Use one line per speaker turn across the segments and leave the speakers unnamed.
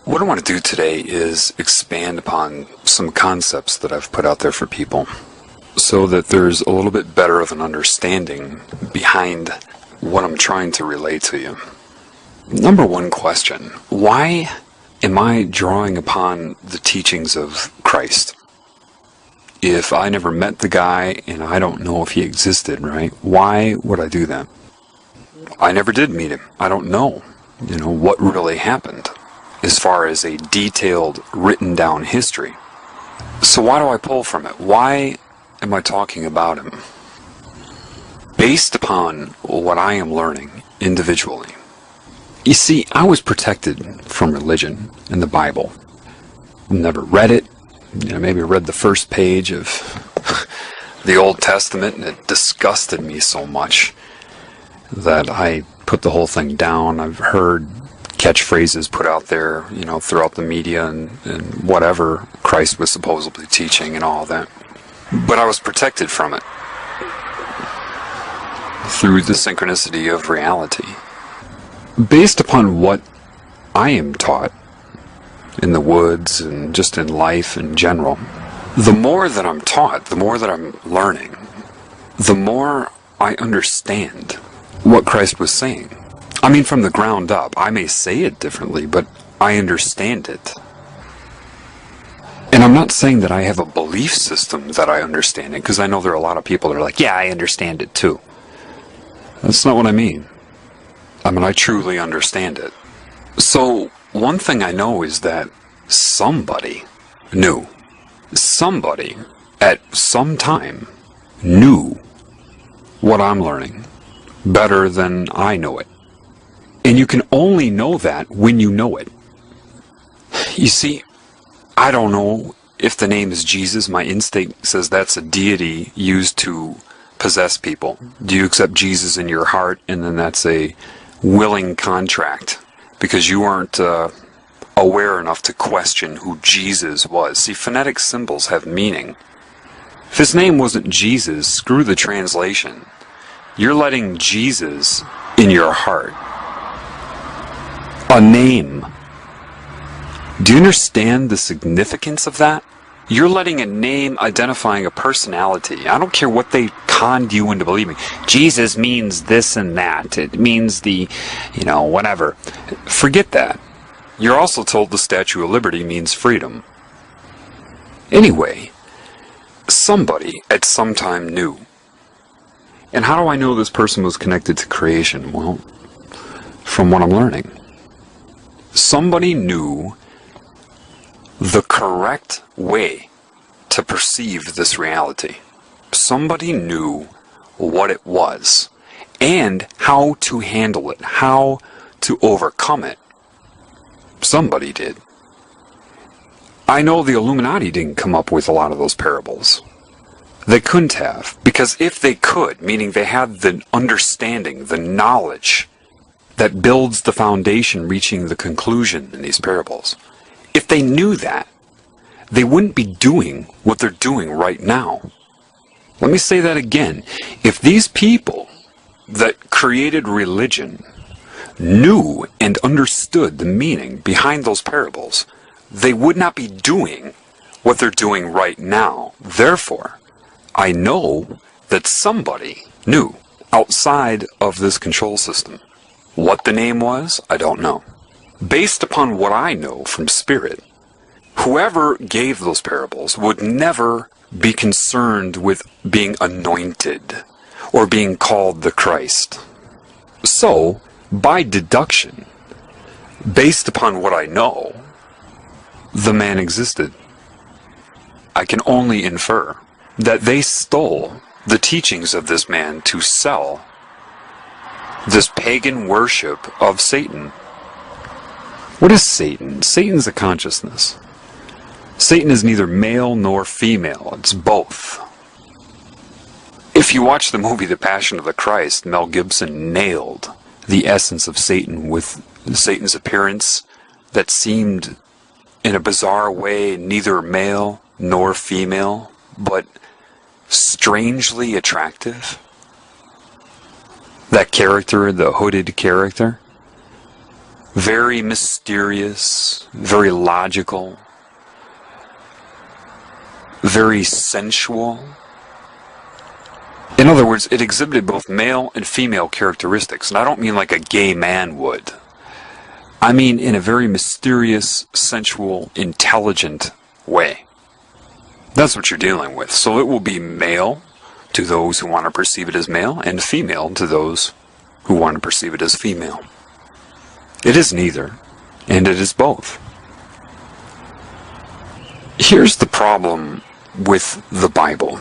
What I want to do today is expand upon some concepts that I've put out there for people so that there's a little bit better of an understanding behind what I'm trying to relay to you. Number one question, why am I drawing upon the teachings of Christ? If I never met the guy and I don't know if he existed, right? Why would I do that? I never did meet him. I don't know, what really happened as far as a detailed, written down history. So why do I pull from it? Why am I talking about him? Based upon what I am learning individually. You see, I was protected from religion in the Bible. Never read it. Maybe read the first page of the Old Testament and it disgusted me so much that I put the whole thing down. I've heard catchphrases put out there, throughout the media and whatever Christ was supposedly teaching and all that. But I was protected from it through the synchronicity of reality. Based upon what I am taught in the woods and just in life in general, the more that I'm taught, the more that I'm learning, the more I understand what Christ was saying. I mean, from the ground up. I may say it differently, but I understand it. And I'm not saying that I have a belief system that I understand it, because I know there are a lot of people that are like, yeah, I understand it too. That's not what I mean. I truly understand it. So, one thing I know is that somebody knew. Somebody, at some time, knew what I'm learning better than I know it. And you can only know that when you know it. You see, I don't know if the name is Jesus. My instinct says that's a deity used to possess people. Do you accept Jesus in your heart? And then that's a willing contract because you aren't aware enough to question who Jesus was. See, phonetic symbols have meaning. If his name wasn't Jesus, screw the translation. You're letting Jesus in your heart. A name. Do you understand the significance of that? You're letting a name identifying a personality. I don't care what they conned you into believing. Jesus means this and that. It means the, whatever. Forget that. You're also told the Statue of Liberty means freedom. Anyway, somebody at some time knew. And how do I know this person was connected to creation? Well, from what I'm learning. Somebody knew the correct way to perceive this reality. Somebody knew what it was and how to handle it, how to overcome it. Somebody did. I know the Illuminati didn't come up with a lot of those parables. They couldn't have, because if they could, meaning they had the understanding, the knowledge that builds the foundation reaching the conclusion in these parables, if they knew that, they wouldn't be doing what they're doing right now. Let me say that again. If these people that created religion knew and understood the meaning behind those parables, they would not be doing what they're doing right now. Therefore, I know that somebody knew outside of this control system. What the name was, I don't know. Based upon what I know from Spirit, whoever gave those parables would never be concerned with being anointed or being called the Christ. So, by deduction, based upon what I know, the man existed. I can only infer that they stole the teachings of this man to sell this pagan worship of Satan. What is Satan? Satan's a consciousness. Satan is neither male nor female. It's both. If you watch the movie The Passion of the Christ, Mel Gibson nailed the essence of Satan with Satan's appearance that seemed in a bizarre way neither male nor female, but strangely attractive. That character, the hooded character, very mysterious, very logical, very sensual. In other words, it exhibited both male and female characteristics, and I don't mean like a gay man would. I mean in a very mysterious, sensual, intelligent way. That's what you're dealing with. So it will be male to those who want to perceive it as male, and female to those who want to perceive it as female. It is neither, and it is both. Here's the problem with the Bible.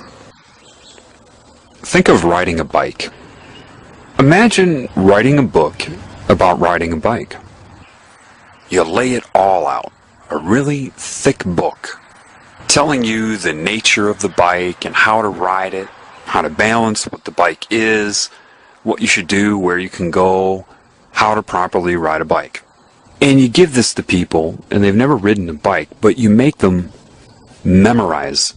Think of riding a bike. Imagine writing a book about riding a bike. You lay it all out, a really thick book, telling you the nature of the bike and how to ride it, how to balance what the bike is, what you should do, where you can go, how to properly ride a bike. And you give this to people, and they've never ridden a bike, but you make them memorize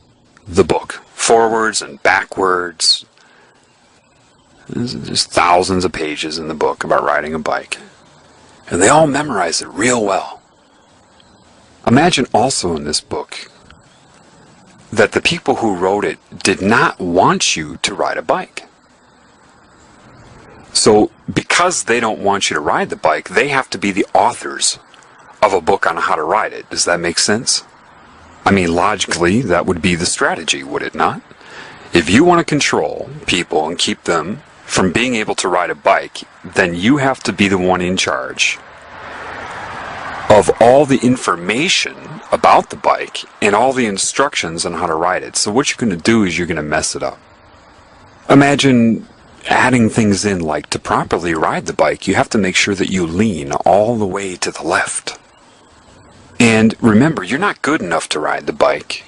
the book, forwards and backwards. There's thousands of pages in the book about riding a bike, and they all memorize it real well. Imagine also in this book that the people who wrote it did not want you to ride a bike. So, because they don't want you to ride the bike, they have to be the authors of a book on how to ride it. Does that make sense? I mean, logically, that would be the strategy, would it not? If you want to control people and keep them from being able to ride a bike, then you have to be the one in charge of all the information about the bike and all the instructions on how to ride it. So what you're going to do is you're going to mess it up. Imagine adding things in like, to properly ride the bike, you have to make sure that you lean all the way to the left. And remember, you're not good enough to ride the bike.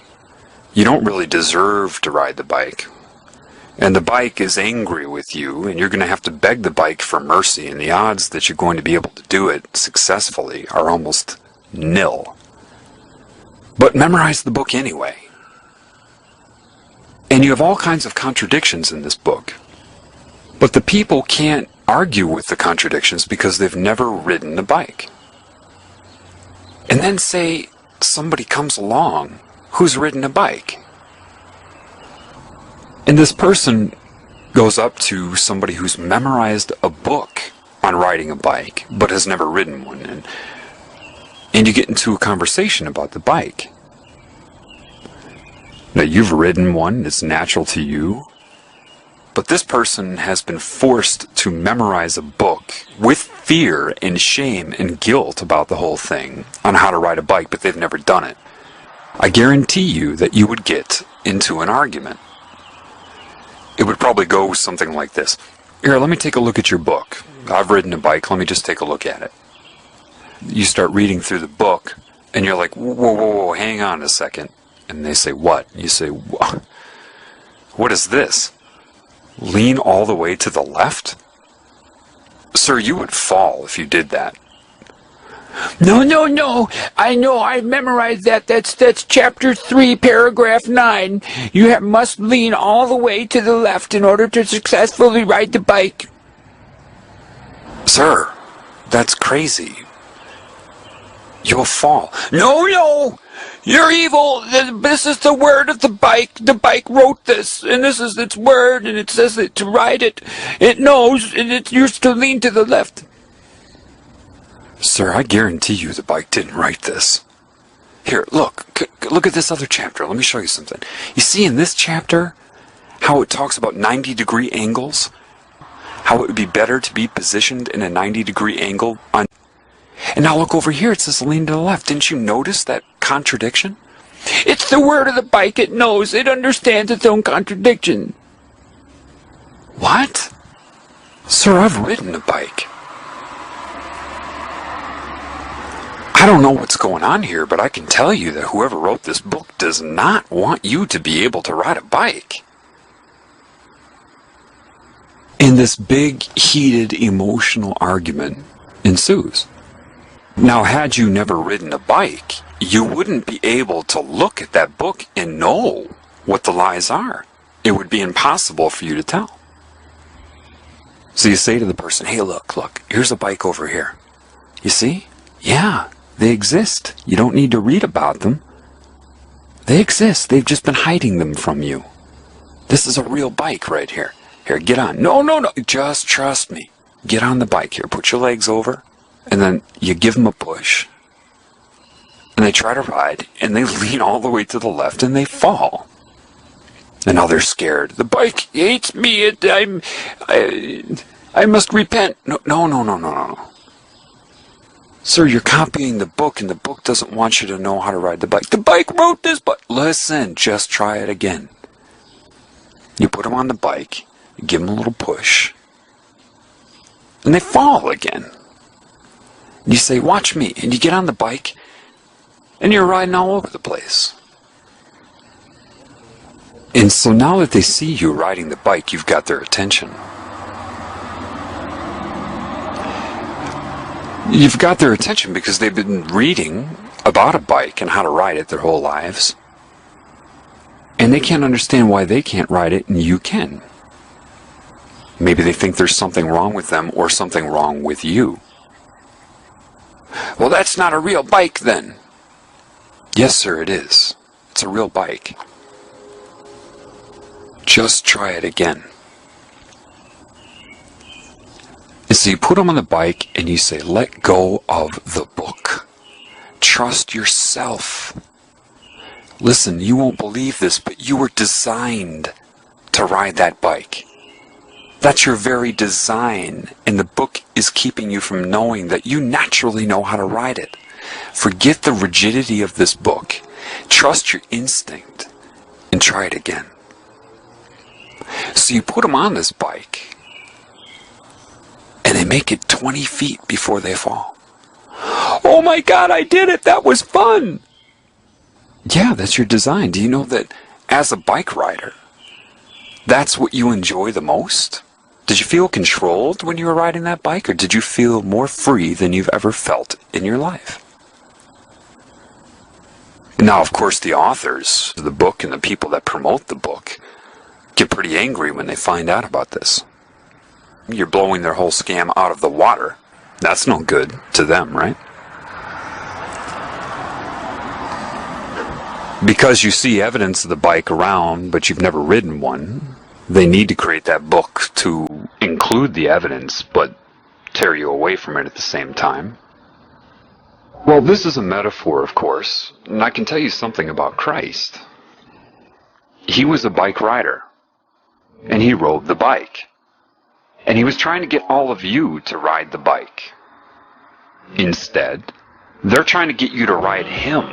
You don't really deserve to ride the bike. And the bike is angry with you, and you're going to have to beg the bike for mercy, and the odds that you're going to be able to do it successfully are almost nil. But memorize the book anyway. And you have all kinds of contradictions in this book. But the people can't argue with the contradictions because they've never ridden a bike. And then say somebody comes along who's ridden a bike. And this person goes up to somebody who's memorized a book on riding a bike, but has never ridden one. And you get into a conversation about the bike. Now, you've ridden one, it's natural to you. But this person has been forced to memorize a book with fear and shame and guilt about the whole thing on how to ride a bike, but they've never done it. I guarantee you that you would get into an argument. It would probably go something like this. Here, let me take a look at your book. I've ridden a bike, let me just take a look at it. You start reading through the book, and you're like, whoa, whoa, whoa, hang on a second. And they say, what? You say, what is this? Lean all the way to the left? Sir, you would fall if you did that.
No. I know. I memorized that. That's chapter 3, paragraph 9. You must lean all the way to the left in order to successfully ride the bike.
Sir, that's crazy. You'll fall.
No. You're evil. This is the word of the bike. The bike wrote this, and this is its word, and it says that to ride it, it knows, and it's used to lean to the left.
Sir, I guarantee you the bike didn't write this. Here, look at this other chapter. Let me show you something. You see in this chapter how it talks about 90-degree angles? How it would be better to be positioned in a 90-degree angle on... And now look over here, it says lean to the left. Didn't you notice that contradiction?
It's the word of the bike. It knows. It understands its own contradiction.
What? Sir, I've ridden a bike. I don't know what's going on here, but I can tell you that whoever wrote this book does not want you to be able to ride a bike. And this big, heated, emotional argument ensues. Now, had you never ridden a bike, you wouldn't be able to look at that book and know what the lies are. It would be impossible for you to tell. So you say to the person, hey, look, here's a bike over here. You see? Yeah, they exist. You don't need to read about them. They exist. They've just been hiding them from you. This is a real bike right here. Here, get on. No, no, no. Just trust me. Get on the bike here. Put your legs over. And then you give them a push. And they try to ride. And they lean all the way to the left. And they fall. And now they're scared. The bike hates me. I must repent. No, no, no, no, no, no. Sir, you're copying the book, and the book doesn't want you to know how to ride the bike. The bike wrote this, but listen, just try it again. You put them on the bike, you give them a little push, and they fall again. And you say, watch me, and you get on the bike, and you're riding all over the place. And so now that they see you riding the bike, you've got their attention. You've got their attention because they've been reading about a bike and how to ride it their whole lives. And they can't understand why they can't ride it and you can. Maybe they think there's something wrong with them or something wrong with you. Well, that's not a real bike then. Yes, sir, it is. It's a real bike. Just try it again. And so you put them on the bike and you say, let go of the book. Trust yourself. Listen, you won't believe this, but you were designed to ride that bike. That's your very design, and the book is keeping you from knowing that you naturally know how to ride it. Forget the rigidity of this book. Trust your instinct and try it again. So you put them on this bike, and they make it 20 feet before they fall. Oh my God, I did it! That was fun! Yeah, that's your design. Do you know that as a bike rider, that's what you enjoy the most? Did you feel controlled when you were riding that bike, or did you feel more free than you've ever felt in your life? Now, of course, the authors of the book and the people that promote the book get pretty angry when they find out about this. You're blowing their whole scam out of the water. That's no good to them, right? Because you see evidence of the bike around, but you've never ridden one, they need to create that book to include the evidence, but tear you away from it at the same time. Well, this is a metaphor, of course, and I can tell you something about Christ. He was a bike rider, and he rode the bike. And he was trying to get all of you to ride the bike. Instead, they're trying to get you to ride him.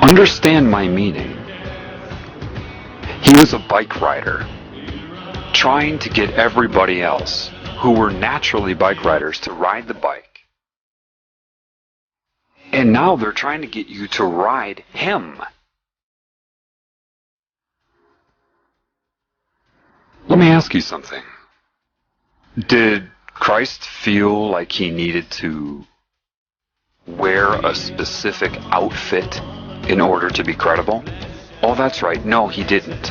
Understand my meaning. He was a bike rider, trying to get everybody else who were naturally bike riders to ride the bike. And now they're trying to get you to ride him. Let me ask you something. Did Christ feel like he needed to wear a specific outfit in order to be credible? Oh, that's right. No, he didn't.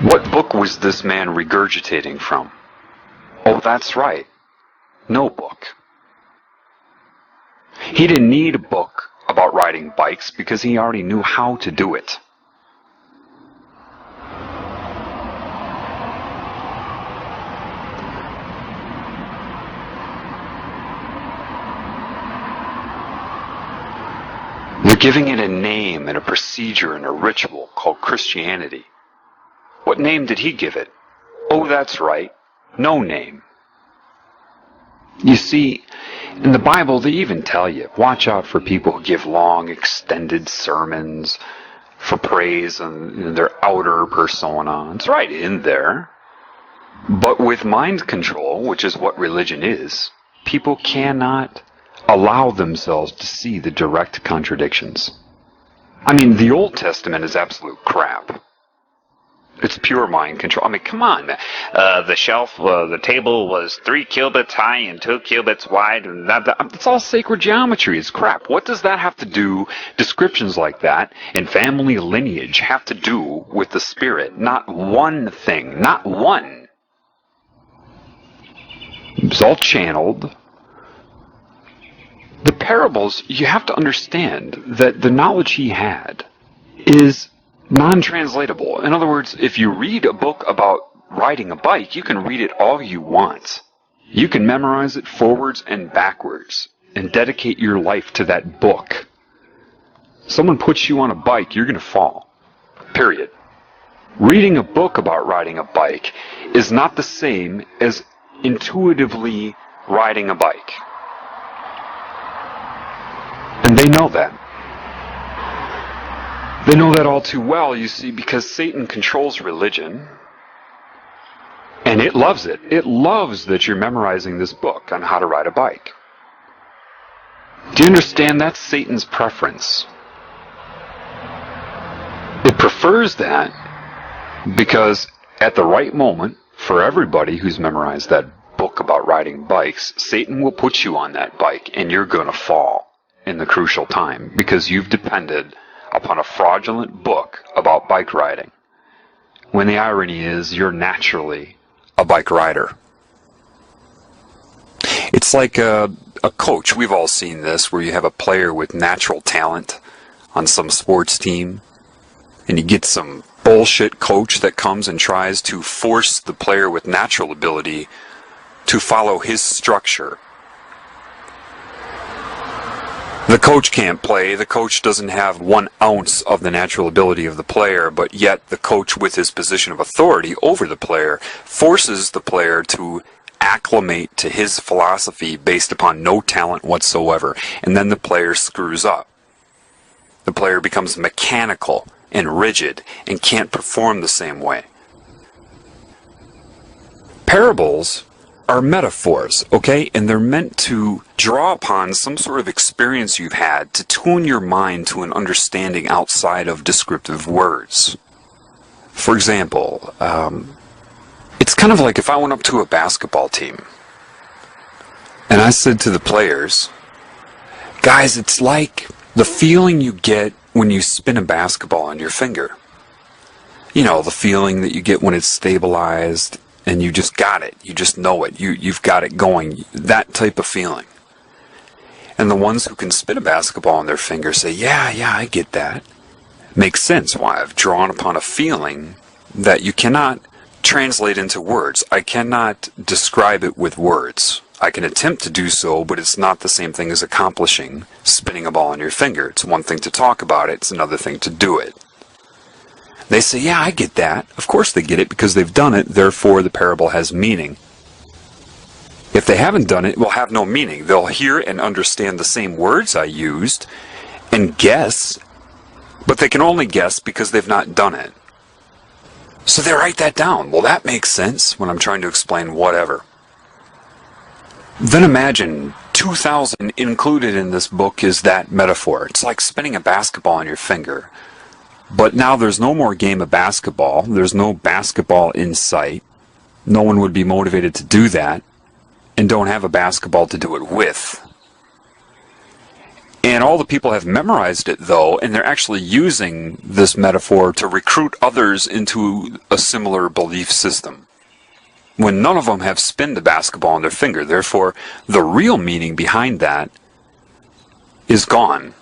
What book was this man regurgitating from? Oh, that's right. No book. He didn't need a book about riding bikes because he already knew how to do it. They're giving it a name and a procedure and a ritual called Christianity. What name did he give it? Oh, that's right. No name. You see, in the Bible, they even tell you, watch out for people who give long, extended sermons for praise and their outer persona. It's right in there. But with mind control, which is what religion is, people cannot allow themselves to see the direct contradictions. I mean, the Old Testament is absolute crap. It's pure mind control. I mean, come on.
The table was 3 cubits high and 2 cubits wide. And
It's all sacred geometry. It's crap. What does that have to do, descriptions like that, and family lineage have to do with the spirit? Not one thing. Not one. It's all channeled. The parables, you have to understand that the knowledge he had is non-translatable. In other words, if you read a book about riding a bike, you can read it all you want. You can memorize it forwards and backwards and dedicate your life to that book. Someone puts you on a bike, you're going to fall. Period. Reading a book about riding a bike is not the same as intuitively riding a bike. And they know that. They know that all too well, you see, because Satan controls religion, and it loves it. It loves that you're memorizing this book on how to ride a bike. Do you understand? That's Satan's preference. It prefers that because at the right moment, for everybody who's memorized that book about riding bikes, Satan will put you on that bike, and you're going to fall in the crucial time because you've depended upon a fraudulent book about bike riding, when the irony is you're naturally a bike rider. It's like a coach. We've all seen this, where you have a player with natural talent on some sports team, and you get some bullshit coach that comes and tries to force the player with natural ability to follow his structure. The coach can't play. The coach doesn't have 1 ounce of the natural ability of the player, but yet the coach, with his position of authority over the player, forces the player to acclimate to his philosophy based upon no talent whatsoever. And then the player screws up. The player becomes mechanical and rigid and can't perform the same way. Parables are metaphors, okay? And they're meant to draw upon some sort of experience you've had to tune your mind to an understanding outside of descriptive words. For example, it's kind of like if I went up to a basketball team and I said to the players, guys, it's like the feeling you get when you spin a basketball on your finger. You know, the feeling that you get when it's stabilized and you just got it. You just know it. You've got it going. That type of feeling. And the ones who can spin a basketball on their finger say, yeah, I get that. Makes sense why I've drawn upon a feeling that you cannot translate into words. I cannot describe it with words. I can attempt to do so, but it's not the same thing as accomplishing spinning a ball on your finger. It's one thing to talk about it. It's another thing to do it. They say, yeah, I get that. Of course they get it because they've done it, therefore the parable has meaning. If they haven't done it, it will have no meaning. They'll hear and understand the same words I used and guess, but they can only guess because they've not done it. So they write that down. Well, that makes sense when I'm trying to explain whatever. Then imagine 2,000 included in this book is that metaphor. It's like spinning a basketball on your finger. But now there's no more game of basketball. There's no basketball in sight. No one would be motivated to do that and don't have a basketball to do it with. And all the people have memorized it, though, and they're actually using this metaphor to recruit others into a similar belief system, when none of them have spinned a basketball on their finger. Therefore, the real meaning behind that is gone.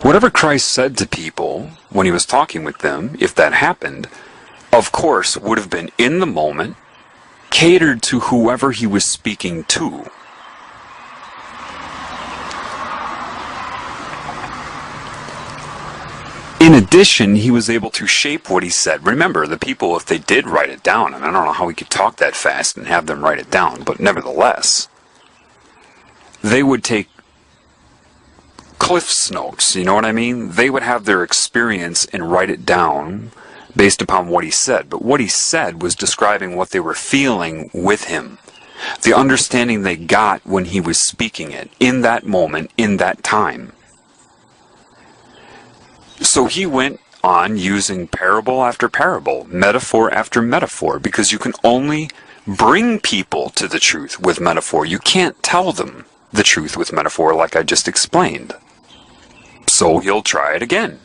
Whatever Christ said to people when he was talking with them, if that happened, of course, would have been in the moment, catered to whoever he was speaking to. In addition, he was able to shape what he said. Remember, the people, if they did write it down, and I don't know how he could talk that fast and have them write it down, but nevertheless, they would take Cliff Notes, you know what I mean? They would have their experience and write it down based upon what he said. But what he said was describing what they were feeling with him. The understanding they got when he was speaking it, in that moment, in that time. So he went on using parable after parable, metaphor after metaphor, because you can only bring people to the truth with metaphor. You can't tell them the truth with metaphor like I just explained. So he'll try it again.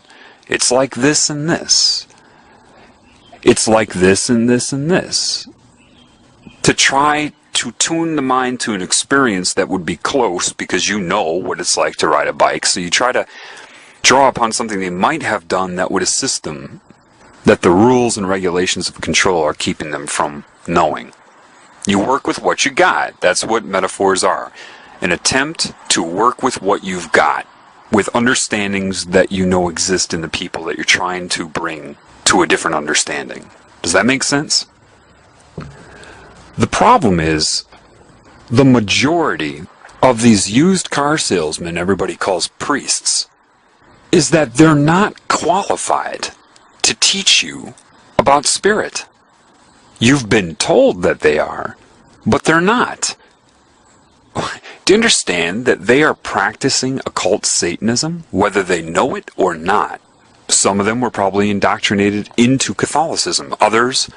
It's like this and this. It's like this and this and this. To try to tune the mind to an experience that would be close, because you know what it's like to ride a bike, so you try to draw upon something they might have done that would assist them, that the rules and regulations of control are keeping them from knowing. You work with what you got. That's what metaphors are. An attempt to work with what you've got, with understandings that you know exist in the people that you're trying to bring to a different understanding. Does that make sense? The problem is, the majority of these used car salesmen everybody calls priests, is that they're not qualified to teach you about spirit. You've been told that they are, but they're not. Do you understand that they are practicing occult Satanism, whether they know it or not? Some of them were probably indoctrinated into Catholicism. Others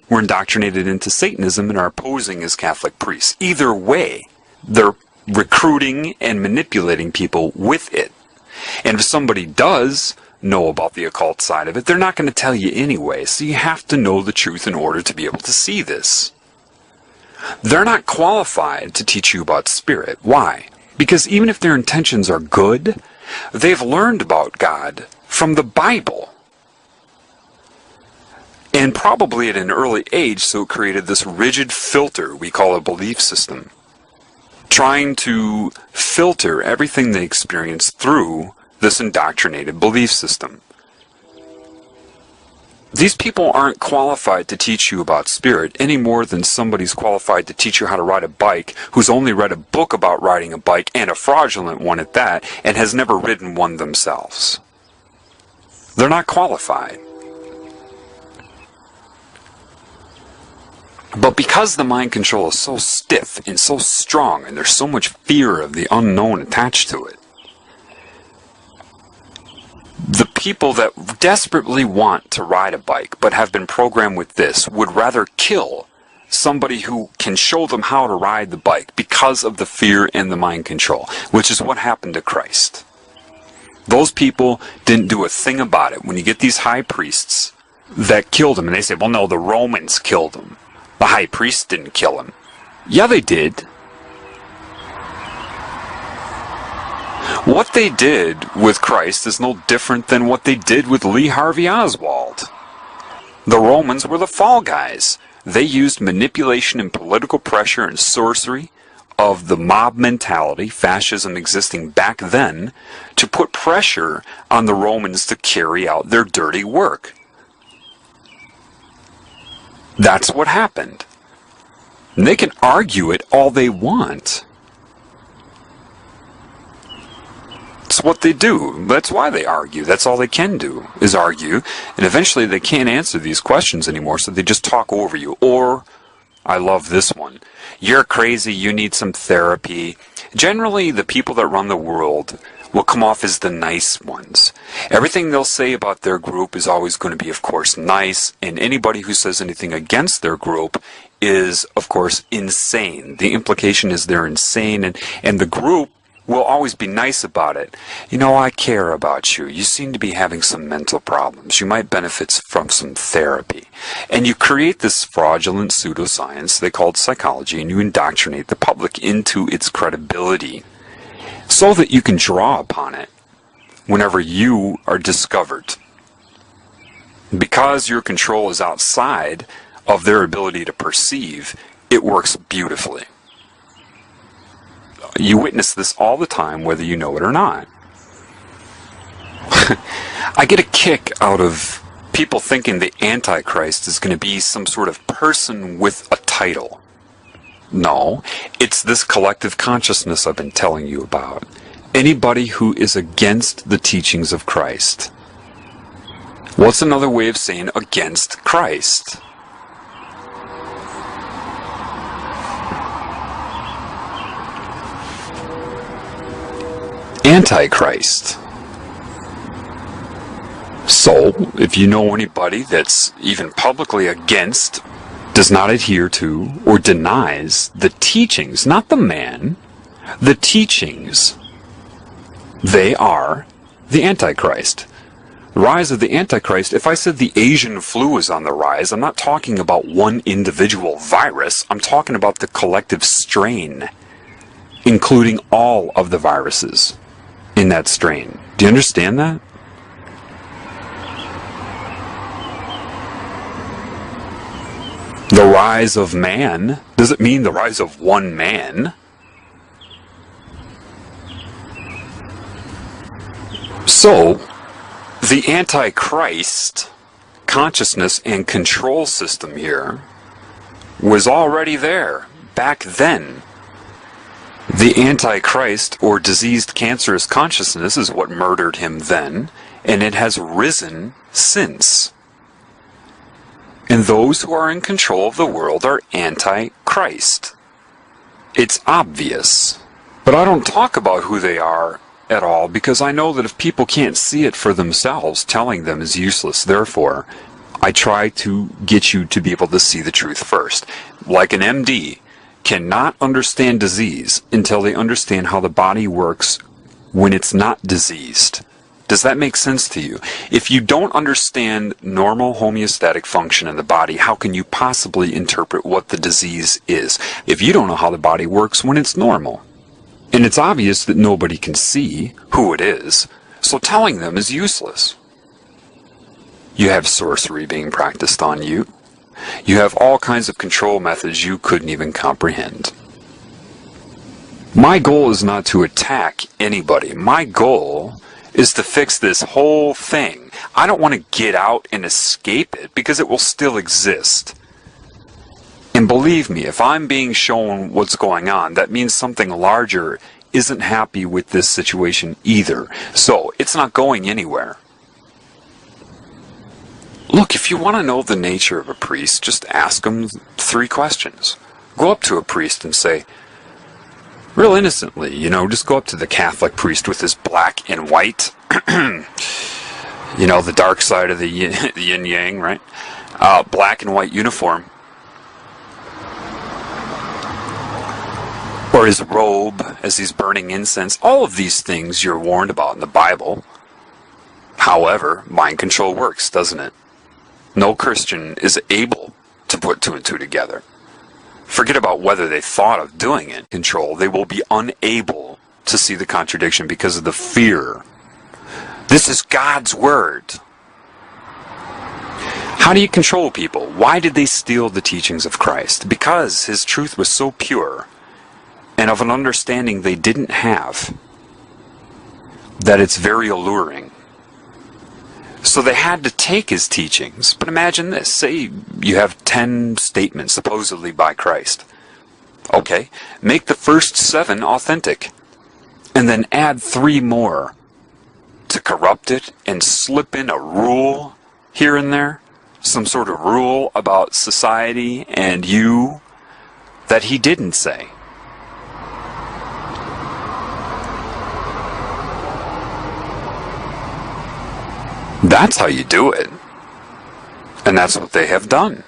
were indoctrinated into Satanism and are posing as Catholic priests. Either way, they're recruiting and manipulating people with it. And if somebody does know about the occult side of it, they're not going to tell you anyway, so you have to know the truth in order to be able to see this. They're not qualified to teach you about spirit. Why? Because even if their intentions are good, they've learned about God from the Bible. And probably at an early age, so it created this rigid filter we call a belief system, trying to filter everything they experience through this indoctrinated belief system. These people aren't qualified to teach you about spirit any more than somebody's qualified to teach you how to ride a bike who's only read a book about riding a bike, and a fraudulent one at that, and has never ridden one themselves. They're not qualified. But because the mind control is so stiff and so strong, and there's so much fear of the unknown attached to it, the people that desperately want to ride a bike but have been programmed with this would rather kill somebody who can show them how to ride the bike because of the fear and the mind control, which is what happened to Christ. Those people didn't do a thing about it. When you get these high priests that killed him, and they say, well, no, the Romans killed him. The high priests didn't kill him. Yeah, they did. What they did with Christ is no different than what they did with Lee Harvey Oswald. The Romans were the fall guys. They used manipulation and political pressure and sorcery of the mob mentality, fascism existing back then, to put pressure on the Romans to carry out their dirty work. That's what happened. And they can argue it all they want. It's what they do. That's why they argue. That's all they can do, is argue. And eventually they can't answer these questions anymore, so they just talk over you. Or, I love this one, you're crazy, you need some therapy. Generally, the people that run the world will come off as the nice ones. Everything they'll say about their group is always going to be, of course, nice, and anybody who says anything against their group is, of course, insane. The implication is they're insane, and the group will always be nice about it. You know, I care about you. You seem to be having some mental problems. You might benefit from some therapy. And you create this fraudulent pseudoscience they called psychology, and you indoctrinate the public into its credibility so that you can draw upon it whenever you are discovered. Because your control is outside of their ability to perceive, it works beautifully. You witness this all the time, whether you know it or not. I get a kick out of people thinking the Antichrist is going to be some sort of person with a title. No, it's this collective consciousness I've been telling you about. Anybody who is against the teachings of Christ. What's another way of saying against Christ? Antichrist. So, if you know anybody that's even publicly against, does not adhere to, or denies the teachings, not the man, the teachings, they are the Antichrist. The rise of the Antichrist, if I said the Asian flu is on the rise, I'm not talking about one individual virus, I'm talking about the collective strain, including all of the viruses in that strain. Do you understand that? The rise of man doesn't mean the rise of one man. So, the Antichrist consciousness and control system here was already there back then. The Antichrist, or diseased cancerous consciousness, is what murdered him then, and it has risen since. And those who are in control of the world are Antichrist. It's obvious. But I don't talk about who they are at all, because I know that if people can't see it for themselves, telling them is useless. Therefore, I try to get you to be able to see the truth first. Like an MD cannot understand disease until they understand how the body works when it's not diseased. Does that make sense to you? If you don't understand normal homeostatic function in the body, how can you possibly interpret what the disease is if you don't know how the body works when it's normal? And it's obvious that nobody can see who it is, so telling them is useless. You have sorcery being practiced on you. You have all kinds of control methods you couldn't even comprehend. My goal is not to attack anybody. My goal is to fix this whole thing. I don't want to get out and escape it, because it will still exist. And believe me, if I'm being shown what's going on, that means something larger isn't happy with this situation either. So, it's not going anywhere. Look, if you want to know the nature of a priest, just ask him 3 questions. Go up to a priest and say, real innocently, just go up to the Catholic priest with his black and white, the dark side of the yin-yang, right? Black and white uniform. Or his robe as he's burning incense. All of these things you're warned about in the Bible. However, mind control works, doesn't it? No Christian is able to put 2 and 2 together. Forget about whether they thought of doing it. Control, they will be unable to see the contradiction because of the fear. This is God's word. How do you control people? Why did they steal the teachings of Christ? Because his truth was so pure and of an understanding they didn't have that it's very alluring. So they had to take his teachings. But imagine this. Say you have 10 statements supposedly by Christ. Okay, make the first 7 authentic. And then add 3 more to corrupt it and slip in a rule here and there. Some sort of rule about society and you that he didn't say. That's how you do it. And that's what they have done.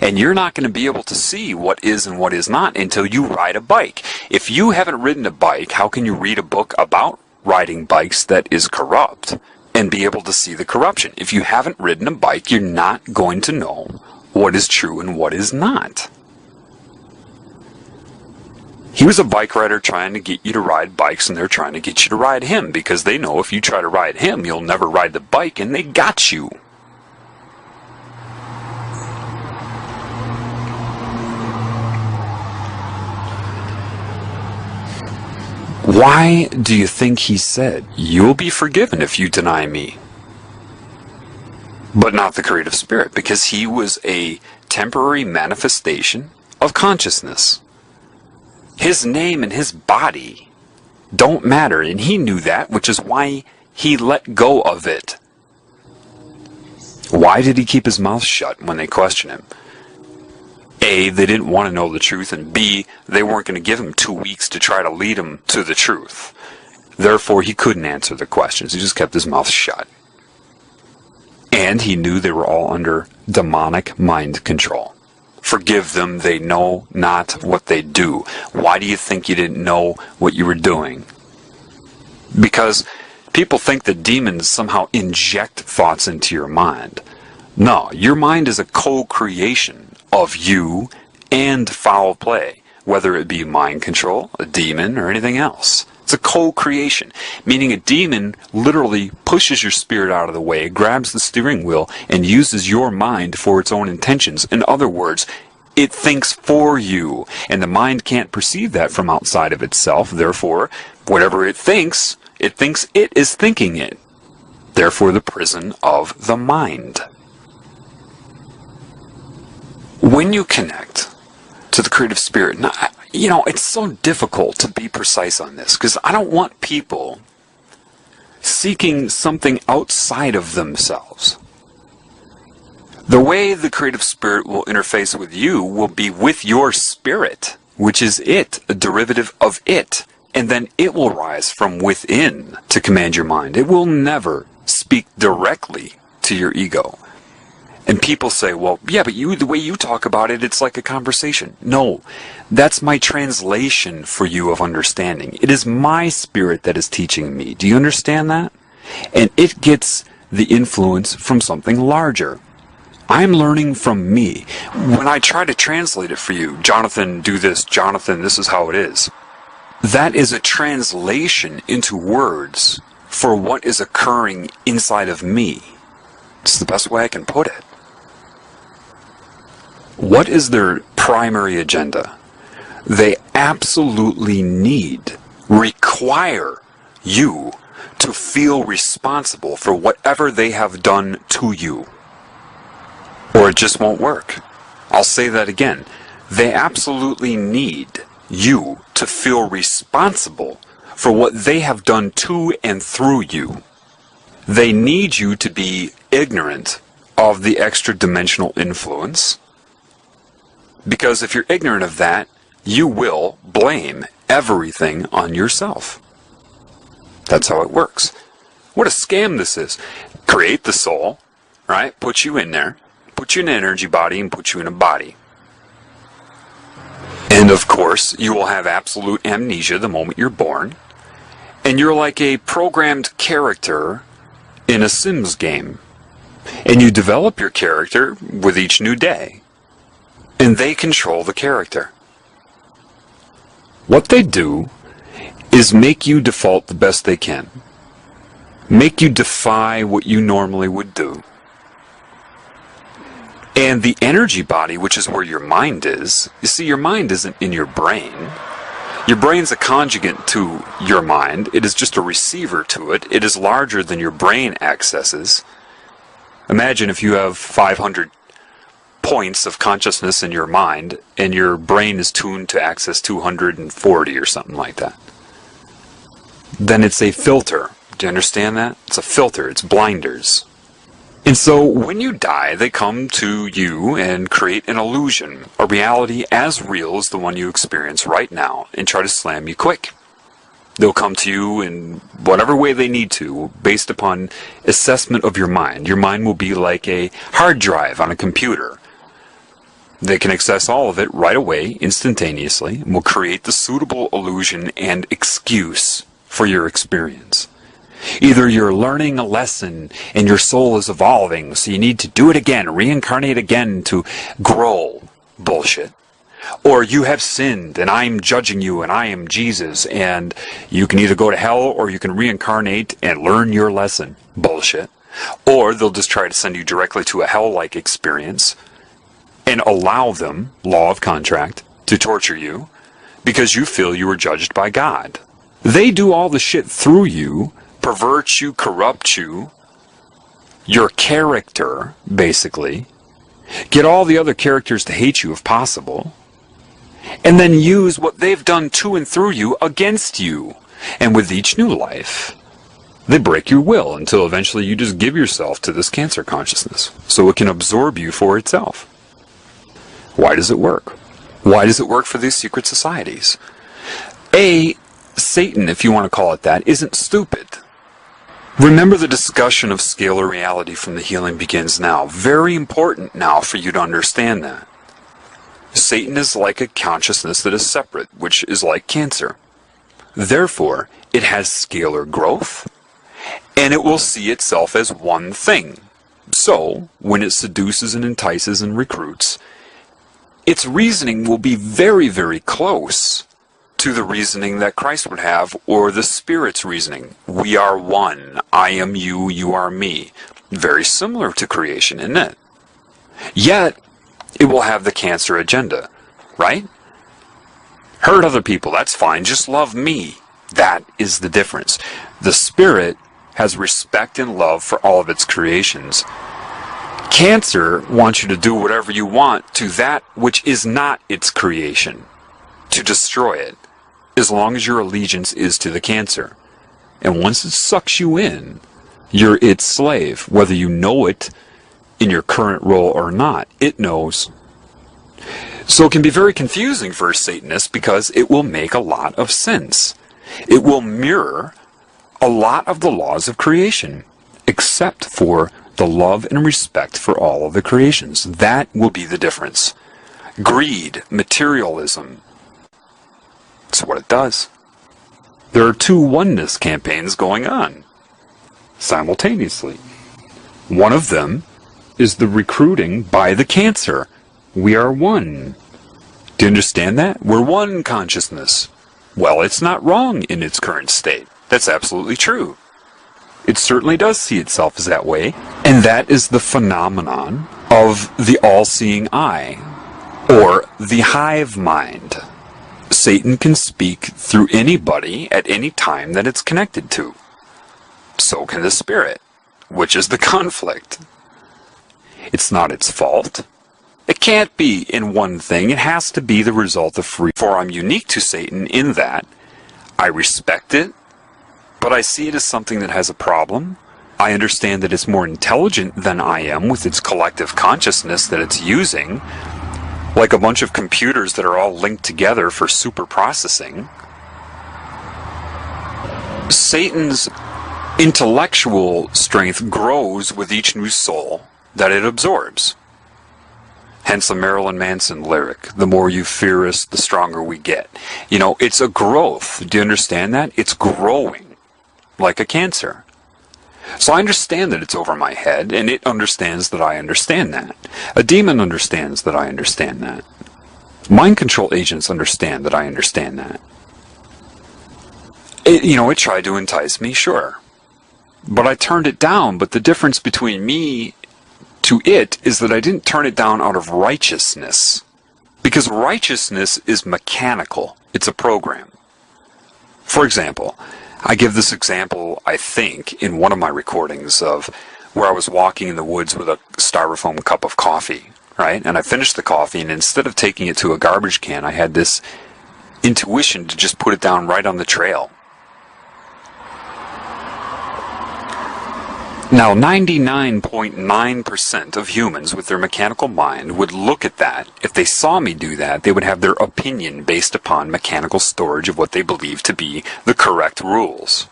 And you're not going to be able to see what is and what is not until you ride a bike. If you haven't ridden a bike, how can you read a book about riding bikes that is corrupt and be able to see the corruption? If you haven't ridden a bike, you're not going to know what is true and what is not. He was a bike rider trying to get you to ride bikes, and they're trying to get you to ride him, because they know if you try to ride him, you'll never ride the bike, and they got you. Why do you think he said, "You'll be forgiven if you deny me"? But not the creative spirit, because he was a temporary manifestation of consciousness. His name and his body don't matter, and he knew that, which is why he let go of it. Why did he keep his mouth shut when they questioned him? A, they didn't want to know the truth, and B, they weren't going to give him 2 weeks to try to lead him to the truth. Therefore, he couldn't answer the questions. He just kept his mouth shut. And he knew they were all under demonic mind control. Forgive them, they know not what they do. Why do you think you didn't know what you were doing? Because people think that demons somehow inject thoughts into your mind. No, your mind is a co-creation of you and foul play, whether it be mind control, a demon, or anything else. It's a co-creation, meaning a demon literally pushes your spirit out of the way, grabs the steering wheel, and uses your mind for its own intentions. In other words, it thinks for you, and the mind can't perceive that from outside of itself. Therefore, whatever it thinks it is thinking it. Therefore, the prison of the mind. When you connect to the creative spirit, now, it's so difficult to be precise on this, because I don't want people seeking something outside of themselves. The way the creative spirit will interface with you will be with your spirit, which is it, a derivative of it. And then it will rise from within to command your mind. It will never speak directly to your ego. And people say, well, yeah, but the way you talk about it, it's like a conversation. No, that's my translation for you of understanding. It is my spirit that is teaching me. Do you understand that? And it gets the influence from something larger. I'm learning from me. When I try to translate it for you, Jonathan, do this, Jonathan, this is how it is. That is a translation into words for what is occurring inside of me. It's the best way I can put it. What is their primary agenda? They absolutely require you to feel responsible for whatever they have done to you. Or it just won't work. I'll say that again. They absolutely need you to feel responsible for what they have done to and through you. They need you to be ignorant of the extra-dimensional influence, because if you're ignorant of that, you will blame everything on yourself. That's how it works. What a scam this is. Create the soul, right? Put you in there, put you in an energy body, and put you in a body. And of course, you will have absolute amnesia the moment you're born. And you're like a programmed character in a Sims game. And you develop your character with each new day. And they control the character. What they do is make you default the best they can. Make you defy what you normally would do. And the energy body, which is where your mind is, you see, your mind isn't in your brain. Your brain's a conjugate to your mind. It is just a receiver to it. It is larger than your brain accesses. Imagine if you have 500 points of consciousness in your mind, and your brain is tuned to access 240 or something like that. Then it's a filter. Do you understand that? It's a filter. It's blinders. And so when you die, they come to you and create an illusion, a reality as real as the one you experience right now, and try to slam you quick. They'll come to you in whatever way they need to, based upon assessment of your mind. Your mind will be like a hard drive on a computer. They can access all of it right away, instantaneously, and will create the suitable illusion and excuse for your experience. Either you're learning a lesson and your soul is evolving, so you need to do it again, reincarnate again to grow. Bullshit. Or you have sinned and I'm judging you and I am Jesus, and you can either go to hell or you can reincarnate and learn your lesson. Bullshit. Or they'll just try to send you directly to a hell-like experience and allow them, law of contract, to torture you because you feel you were judged by God. They do all the shit through you, pervert you, corrupt you, your character, basically, get all the other characters to hate you if possible, and then use what they've done to and through you against you. And with each new life, they break your will until eventually you just give yourself to this cancer consciousness so it can absorb you for itself. Why does it work? Why does it work for these secret societies? Satan, if you want to call it that, isn't stupid. Remember, the discussion of scalar reality from the healing begins now. Very important now for you to understand that. Satan is like a consciousness that is separate, which is like cancer. Therefore, it has scalar growth, and it will see itself as one thing. So, when it seduces and entices and recruits, its reasoning will be very, very close to the reasoning that Christ would have, or the Spirit's reasoning. We are one. I am you, you are me. Very similar to creation, isn't it? Yet, it will have the cancer agenda, right? Hurt other people, that's fine. Just love me. That is the difference. The Spirit has respect and love for all of its creations. Cancer wants you to do whatever you want to that which is not its creation, to destroy it, as long as your allegiance is to the cancer. And once it sucks you in, you're its slave, whether you know it in your current role or not. It knows. So it can be very confusing for a Satanist because it will make a lot of sense. It will mirror a lot of the laws of creation, except for the love and respect for all of the creations. That will be the difference. Greed, materialism, that's what it does. There are two oneness campaigns going on simultaneously. One of them is the recruiting by the cancer. We are one. Do you understand that? We're one consciousness. Well, it's not wrong in its current state. That's absolutely true. It certainly does see itself as that way, and that is the phenomenon of the all-seeing eye, or the hive mind. Satan can speak through anybody at any time that it's connected to. So can the Spirit, which is the conflict. It's not its fault. It can't be in one thing. It has to be the result of free. For I'm unique to Satan in that I respect it, but I see it as something that has a problem. I understand that it's more intelligent than I am with its collective consciousness that it's using, like a bunch of computers that are all linked together for super processing. Satan's intellectual strength grows with each new soul that it absorbs. Hence a Marilyn Manson lyric, the more you fear us, the stronger we get. You know, it's a growth. Do you understand that? It's growing like a cancer. So I understand that it's over my head, and it understands that I understand that. A demon understands that I understand that. Mind control agents understand that I understand that. It tried to entice me, sure. But I turned it down. But the difference between me to it is that I didn't turn it down out of righteousness. Because righteousness is mechanical. It's a program. For example, I give this example, I think, in one of my recordings of where I was walking in the woods with a styrofoam cup of coffee, right? And I finished the coffee, and instead of taking it to a garbage can, I had this intuition to just put it down right on the trail. Now, 99.9% of humans with their mechanical mind would look at that. If they saw me do that, they would have their opinion based upon mechanical storage of what they believe to be the correct rules.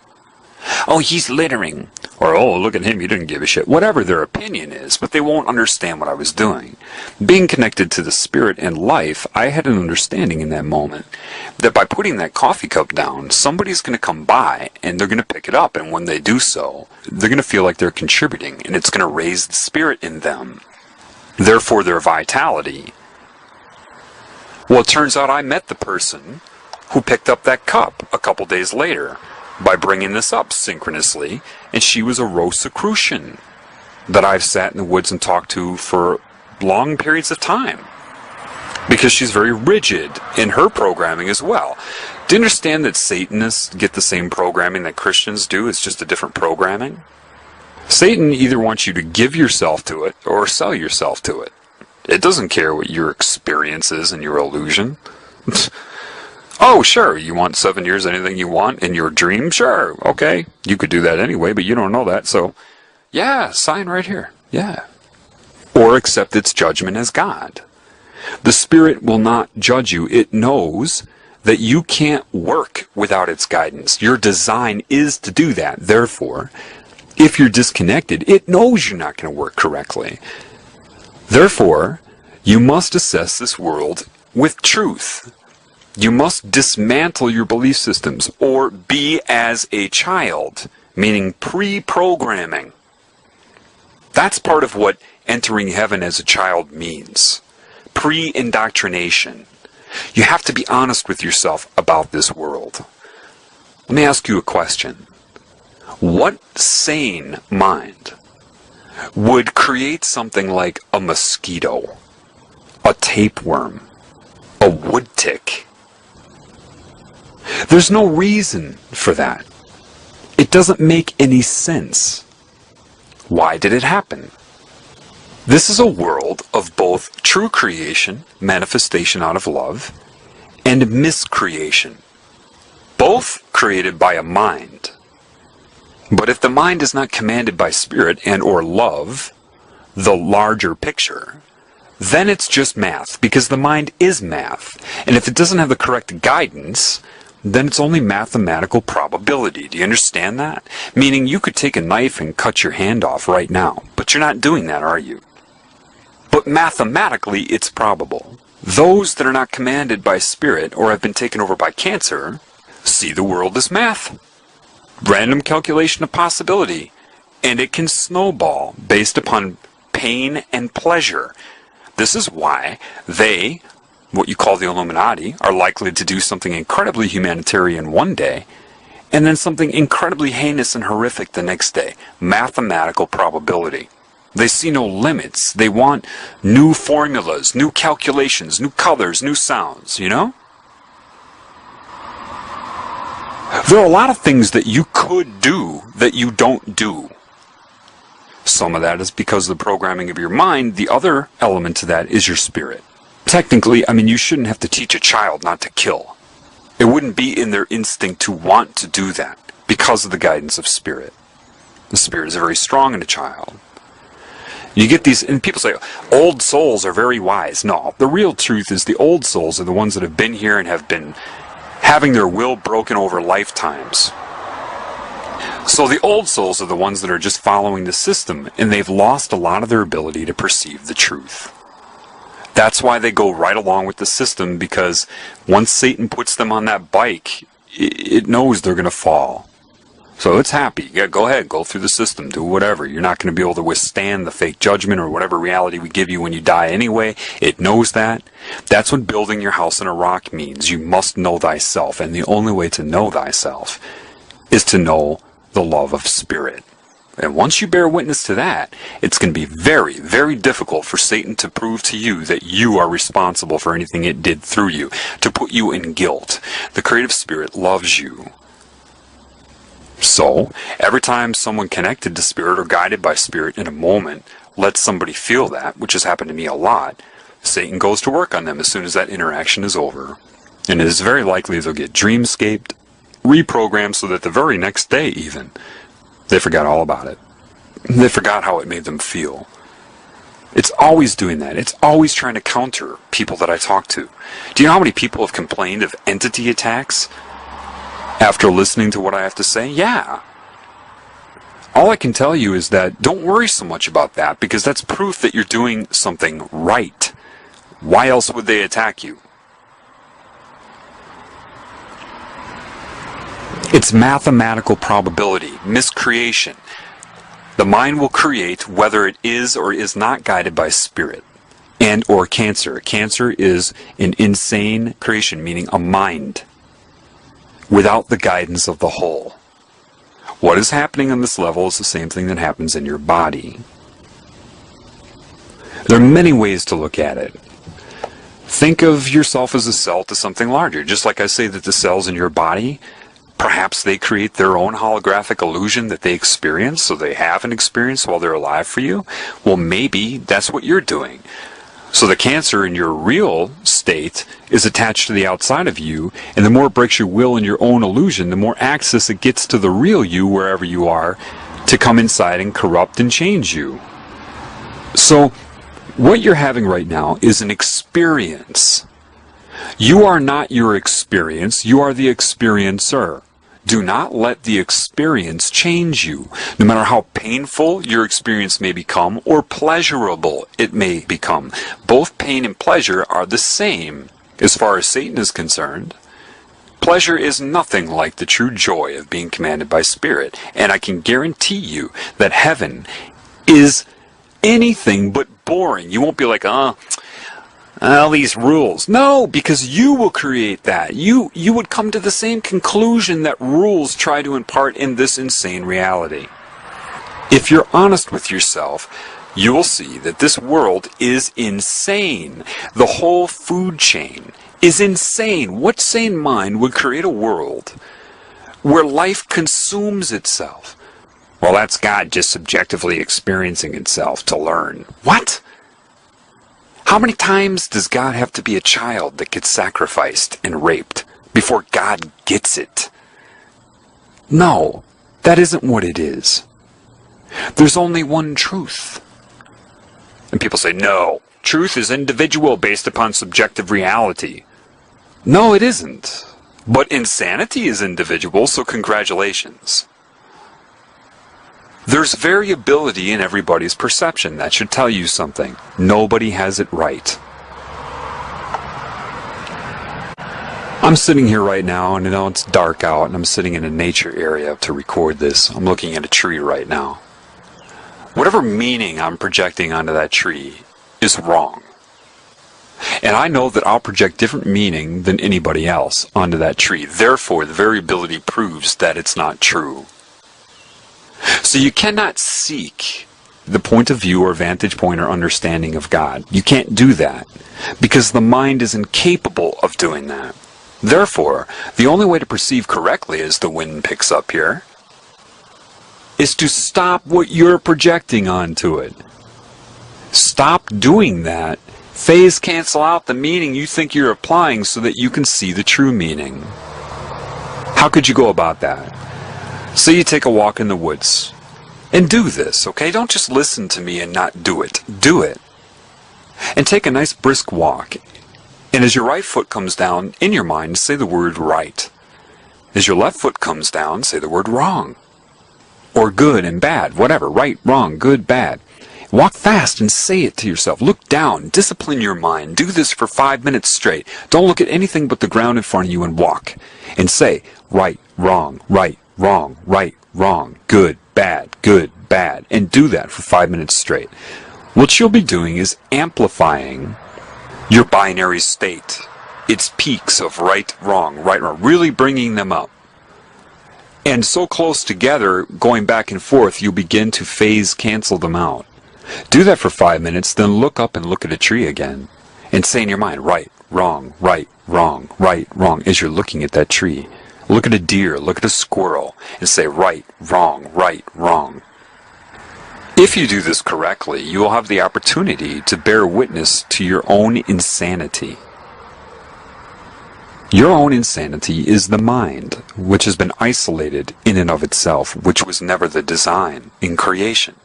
Oh, he's littering. Or, oh, look at him, he didn't give a shit. Whatever their opinion is, but they won't understand what I was doing. Being connected to the Spirit and life, I had an understanding in that moment that by putting that coffee cup down, somebody's going to come by and they're going to pick it up. And when they do so, they're going to feel like they're contributing, and it's going to raise the Spirit in them. Therefore, their vitality. Well, it turns out I met the person who picked up that cup a couple days later by bringing this up synchronously, and she was a Rosicrucian that I've sat in the woods and talked to for long periods of time, because she's very rigid in her programming as well. Do you understand that Satanists get the same programming that Christians do? It's just a different programming. Satan either wants you to give yourself to it or sell yourself to it. It doesn't care what your experience is and your illusion. Oh, sure, you want 7 years, anything you want in your dream? Sure, okay. You could do that anyway, but you don't know that, so yeah, sign right here. Yeah. Or accept its judgment as God. The Spirit will not judge you. It knows that you can't work without its guidance. Your design is to do that. Therefore, If you're disconnected, it knows you're not going to work correctly. Therefore, you must assess this world with truth. You must dismantle your belief systems, or be as a child, meaning pre-programming. That's part of what entering heaven as a child means. Pre-indoctrination. You have to be honest with yourself about this world. Let me ask you a question. What sane mind would create something like a mosquito, a tapeworm, a wood tick? There's no reason for that. It doesn't make any sense. Why did it happen? This is a world of both true creation, manifestation out of love, and miscreation, both created by a mind. But if the mind is not commanded by spirit and or love, the larger picture, then it's just math, because the mind is math. And if it doesn't have the correct guidance, then it's only mathematical probability. Do you understand that? Meaning you could take a knife and cut your hand off right now, but you're not doing that, are you? But mathematically, it's probable. Those that are not commanded by spirit or have been taken over by cancer see the world as math. Random calculation of possibility. And it can snowball based upon pain and pleasure. This is why they, what you call the Illuminati, are likely to do something incredibly humanitarian one day, and then something incredibly heinous and horrific the next day. Mathematical probability. They see no limits. They want new formulas, new calculations, new colors, new sounds, you know? There are a lot of things that you could do that you don't do. Some of that is because of the programming of your mind. The other element to that is your spirit. Technically, you shouldn't have to teach a child not to kill. It wouldn't be in their instinct to want to do that because of the guidance of spirit. The spirit is very strong in a child. You get these, and people say, old souls are very wise. No, the real truth is the old souls are the ones that have been here and have been having their will broken over lifetimes. So the old souls are the ones that are just following the system, and they've lost a lot of their ability to perceive the truth. That's why they go right along with the system, because once Satan puts them on that bike, it knows they're going to fall. So it's happy. Yeah, go ahead, go through the system, do whatever. You're not going to be able to withstand the fake judgment or whatever reality we give you when you die anyway. It knows that. That's what building your house in a rock means. You must know thyself, and the only way to know thyself is to know the love of spirit. And once you bear witness to that, it's going to be very, very difficult for Satan to prove to you that you are responsible for anything it did through you, to put you in guilt. The creative spirit loves you. So, every time someone connected to spirit or guided by spirit in a moment lets somebody feel that, which has happened to me a lot, Satan goes to work on them as soon as that interaction is over. And it is very likely they'll get dreamscaped, reprogrammed so that the very next day even, they forgot all about it. They forgot how it made them feel. It's always doing that. It's always trying to counter people that I talk to. Do you know how many people have complained of entity attacks after listening to what I have to say? Yeah. All I can tell you is that don't worry so much about that, because that's proof that you're doing something right. Why else would they attack you? It's mathematical probability, miscreation. The mind will create whether it is or is not guided by spirit and or cancer. Cancer is an insane creation, meaning a mind without the guidance of the whole. What is happening on this level is the same thing that happens in your body. There are many ways to look at it. Think of yourself as a cell to something larger. Just like I say that the cells in your body, perhaps they create their own holographic illusion that they experience, so they have an experience while they're alive for you. Well, maybe that's what you're doing. So the cancer in your real state is attached to the outside of you, and the more it breaks your will in your own illusion, the more access it gets to the real you, wherever you are, to come inside and corrupt and change you. So what you're having right now is an experience. You are not your experience, you are the experiencer. Do not let the experience change you, no matter how painful your experience may become or pleasurable it may become. Both pain and pleasure are the same as far as Satan is concerned. Pleasure is nothing like the true joy of being commanded by Spirit, and I can guarantee you that heaven is anything but boring. You won't be like, all these rules. No, because you will create that. You would come to the same conclusion that rules try to impart in this insane reality. If you're honest with yourself, you will see that this world is insane. The whole food chain is insane. What sane mind would create a world where life consumes itself? Well, that's God just subjectively experiencing itself to learn. What? How many times does God have to be a child that gets sacrificed and raped before God gets it? No, that isn't what it is. There's only one truth. And people say, no, truth is individual based upon subjective reality. No, it isn't. But insanity is individual, so congratulations. There's variability in everybody's perception. That should tell you something. Nobody has it right. I'm sitting here right now, and it's dark out, and I'm sitting in a nature area to record this. I'm looking at a tree right now. Whatever meaning I'm projecting onto that tree is wrong. And I know that I'll project different meaning than anybody else onto that tree. Therefore, the variability proves that it's not true. So you cannot seek the point of view or vantage point or understanding of God. You can't do that because the mind is incapable of doing that. Therefore, the only way to perceive correctly as the wind picks up here is to stop what you're projecting onto it. Stop doing that. Phase cancel out the meaning you think you're applying so that you can see the true meaning. How could you go about that? Say you take a walk in the woods, and do this, okay? Don't just listen to me and not do it. Do it. And take a nice brisk walk. And as your right foot comes down, in your mind, say the word right. As your left foot comes down, say the word wrong. Or good and bad, whatever. Right, wrong, good, bad. Walk fast and say it to yourself. Look down. Discipline your mind. Do this for 5 minutes straight. Don't look at anything but the ground in front of you and walk. And say, right, wrong, right, wrong, right, wrong, good, bad, and do that for 5 minutes straight. What you'll be doing is amplifying your binary state, its peaks of right, wrong, really bringing them up. And so close together, going back and forth, you'll begin to phase cancel them out. Do that for 5 minutes, then look up and look at a tree again, and say in your mind, right, wrong, right, wrong, as you're looking at that tree. Look at a deer, look at a squirrel, and say right, wrong. If you do this correctly, you will have the opportunity to bear witness to your own insanity. Your own insanity is the mind, which has been isolated in and of itself, which was never the design in creation.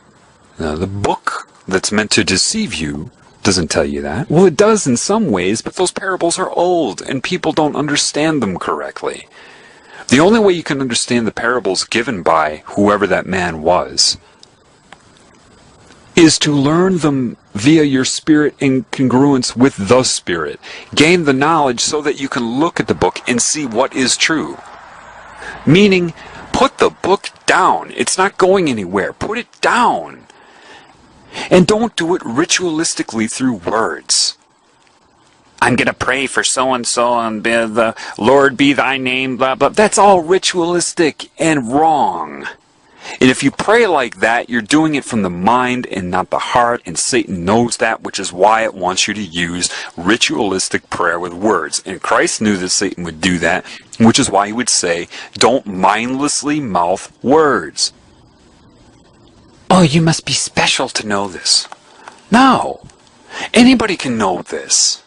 Now, the book that's meant to deceive you doesn't tell you that. Well, it does in some ways, but those parables are old, and people don't understand them correctly. The only way you can understand the parables given by whoever that man was is to learn them via your spirit in congruence with the Spirit. Gain the knowledge so that you can look at the book and see what is true. Meaning, put the book down. It's not going anywhere. Put it down. And don't do it ritualistically through words. I'm going to pray for so-and-so and the Lord be thy name, blah, blah. That's all ritualistic and wrong. And if you pray like that, you're doing it from the mind and not the heart, and Satan knows that, which is why it wants you to use ritualistic prayer with words. And Christ knew that Satan would do that, which is why he would say, don't mindlessly mouth words. Oh, you must be special to know this. No. Anybody can know this.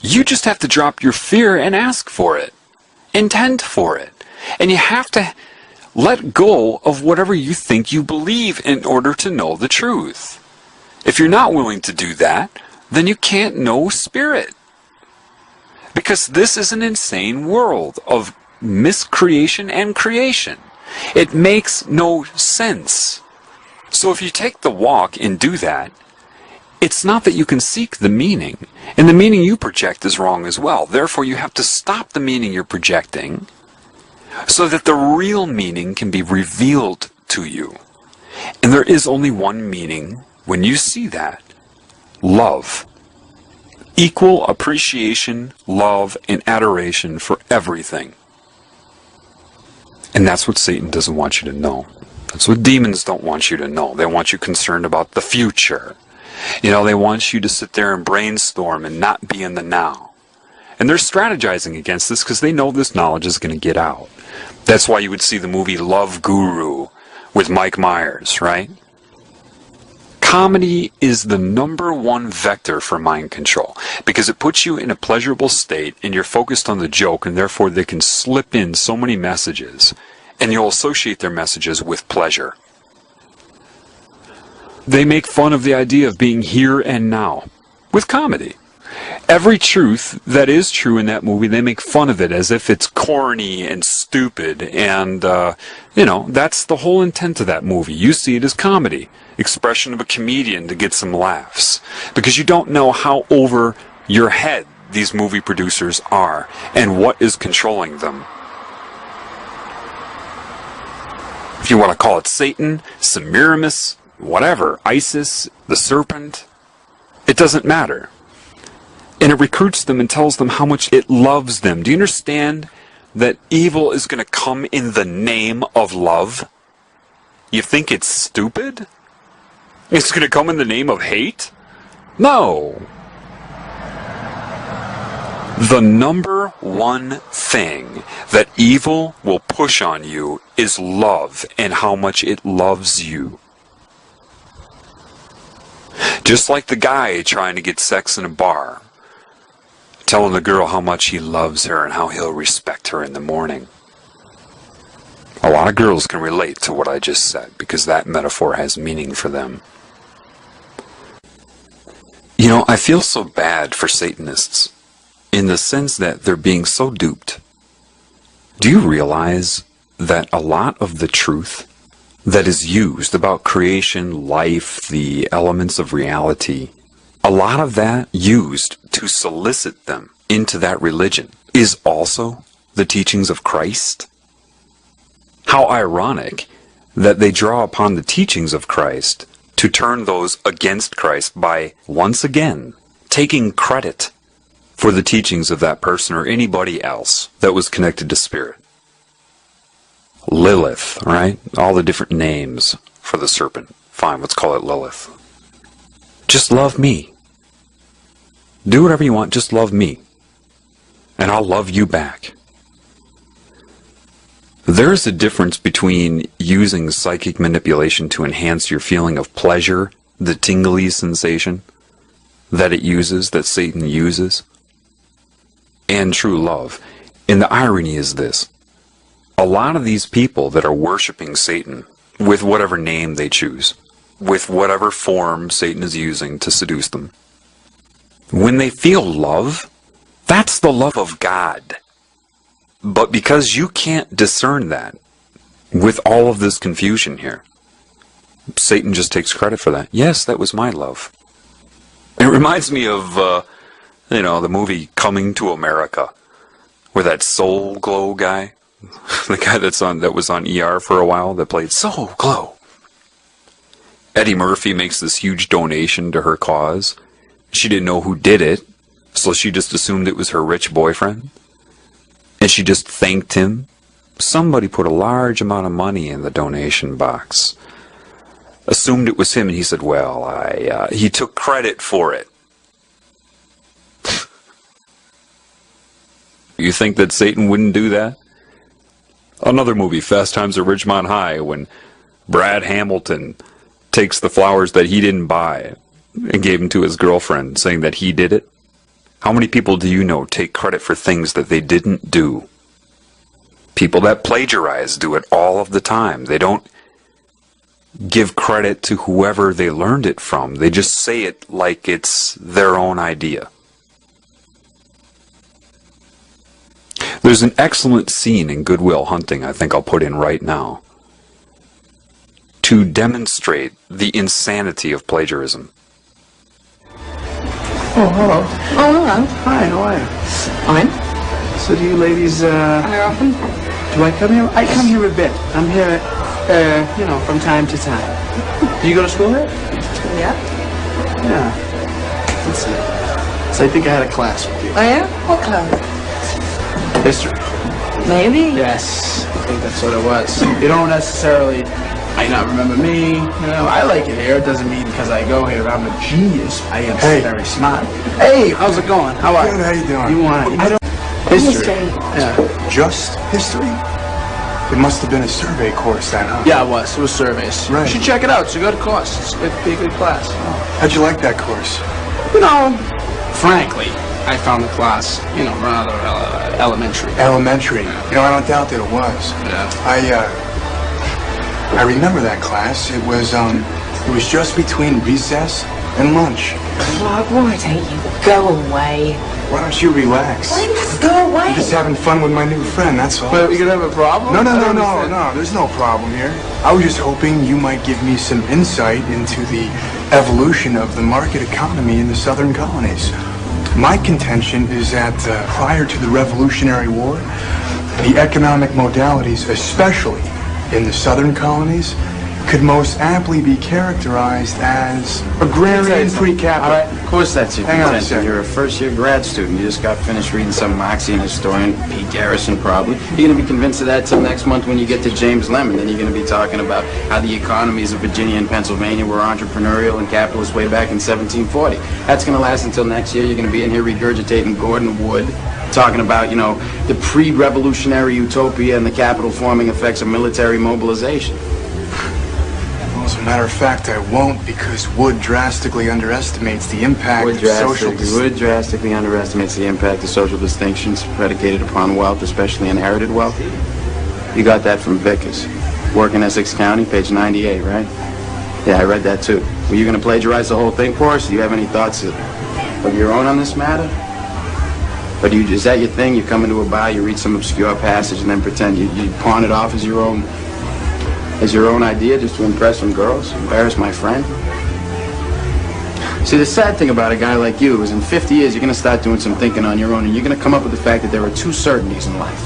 You just have to drop your fear and ask for it. Intend for it. And you have to let go of whatever you think you believe in order to know the truth. If you're not willing to do that, then you can't know Spirit. Because this is an insane world of miscreation and creation. It makes no sense. So if you take the walk and do that, it's not that you can seek the meaning, and the meaning you project is wrong as well. Therefore, you have to stop the meaning you're projecting so that the real meaning can be revealed to you. And there is only one meaning when you see that: love. Equal appreciation, love, and adoration for everything. And that's what Satan doesn't want you to know. That's what demons don't want you to know. They want you concerned about the future. You know, they want you to sit there and brainstorm and not be in the now. And they're strategizing against this because they know this knowledge is going to get out. That's why you would see the movie Love Guru with Mike Myers, right? Comedy is the #1 vector for mind control because it puts you in a pleasurable state and you're focused on the joke, and therefore they can slip in so many messages and you'll associate their messages with pleasure. They make fun of the idea of being here and now with comedy. Every truth that is true in that movie, they make fun of it as if it's corny and stupid, and, that's the whole intent of that movie. You see it as comedy, expression of a comedian to get some laughs, because you don't know how over your head these movie producers are and what is controlling them. If you want to call it Satan, Semiramis, whatever, ISIS, the serpent, it doesn't matter. And it recruits them and tells them how much it loves them. Do you understand that evil is going to come in the name of love? You think it's stupid? It's going to come in the name of hate? No. The #1 thing that evil will push on you is love and how much it loves you. Just like the guy trying to get sex in a bar, telling the girl how much he loves her and how he'll respect her in the morning. A lot of girls can relate to what I just said because that metaphor has meaning for them. You know, I feel so bad for Satanists in the sense that they're being so duped. Do you realize that a lot of the truth that is used about creation, life, the elements of reality, a lot of that used to solicit them into that religion is also the teachings of Christ? How ironic that they draw upon the teachings of Christ to turn those against Christ by, once again, taking credit for the teachings of that person or anybody else that was connected to spirit. Lilith, right? All the different names for the serpent. Fine, let's call it Lilith. Just love me. Do whatever you want, just love me. And I'll love you back. There's a difference between using psychic manipulation to enhance your feeling of pleasure, the tingly sensation that it uses, that Satan uses, and true love. And the irony is this. A lot of these people that are worshiping Satan, with whatever name they choose, with whatever form Satan is using to seduce them, when they feel love, that's the love of God. But because you can't discern that with all of this confusion here, Satan just takes credit for that. Yes, that was my love. It reminds me of, the movie Coming to America, where that Soul Glow guy, the guy that was on ER for a while, that played Soul Glow. Eddie Murphy makes this huge donation to her cause. She didn't know who did it, so she just assumed it was her rich boyfriend. And she just thanked him. Somebody put a large amount of money in the donation box. Assumed it was him, and he said, he took credit for it. You think that Satan wouldn't do that? Another movie, Fast Times at Ridgemont High, when Brad Hamilton takes the flowers that he didn't buy and gave them to his girlfriend, saying that he did it. How many people do you know take credit for things that they didn't do? People that plagiarize do it all of the time. They don't give credit to whoever they learned it from. They just say it like it's their own idea. There's an excellent scene in Good Will Hunting I think I'll put in right now to demonstrate the insanity of plagiarism.
Oh, hello.
Oh, hello.
Hi, how are you?
Fine.
So do you ladies,
How often?
do I come here? I come here a bit. I'm here, you know, from time to time. Do you go to school here?
Yeah.
Yeah. Let's see. So I think I had a class with you.
Oh, yeah? What class?
History.
Maybe.
Yes, I think that's what it was. You don't necessarily might not remember me. You know, I like it here. It doesn't mean because I go here I'm a genius. I am very smart. Hey, how's it going? How are you?
Good, how you doing?
You want it?
I don't...
History. Yeah.
Just history? It must have been a survey course then, huh?
Yeah, it was. It was surveys.
Right.
You should check it out. It's a good course. It's going to be a good class.
How'd you like that course?
You know, frankly, I found the class, you know, rather elementary.
Elementary. You know, I don't doubt that it was.
Yeah.
I remember that class. It was just between recess and lunch.
Clark, why don't you go away?
Why don't you relax?
Why just go away?
I'm just having fun with my new friend, that's all.
But you gonna have a problem?
No,
I don't understand.
there's no problem here. I was just hoping you might give me some insight into the evolution of the market economy in the southern colonies. My contention is that prior to the Revolutionary War, the economic modalities, especially in the southern colonies, could most aptly be characterized as agrarian pre-capital.
All right, of course that's your
Hang on a
contention.
second.
You're a first-year grad student. You just got finished reading some Marxian historian, Pete Garrison probably. You're going to be convinced of that till next month when you get to James Lemon. Then you're going to be talking about how the economies of Virginia and Pennsylvania were entrepreneurial and capitalist way back in 1740. That's going to last until next year. You're going to be in here regurgitating Gordon Wood, talking about, you know, the pre-revolutionary utopia and the capital-forming effects of military mobilization.
As a matter of fact, I won't, because Wood drastically underestimates the impact
Wood
of social
drastically underestimates the impact of social distinctions predicated upon wealth, especially inherited wealth. You got that from Vickers. Work in Essex County, page 98, right? Yeah, I read that too. Were you going to plagiarize the whole thing for us? Do you have any thoughts of your own on this matter? Or is that your thing? You come into a bar, you read some obscure passage, and then pretend you pawn it off as your own idea just to impress some girls, embarrass my friend? See, the sad thing about a guy like you is in 50 years you're going to start doing some thinking on your own, and you're going to come up with the fact that there are two certainties in life.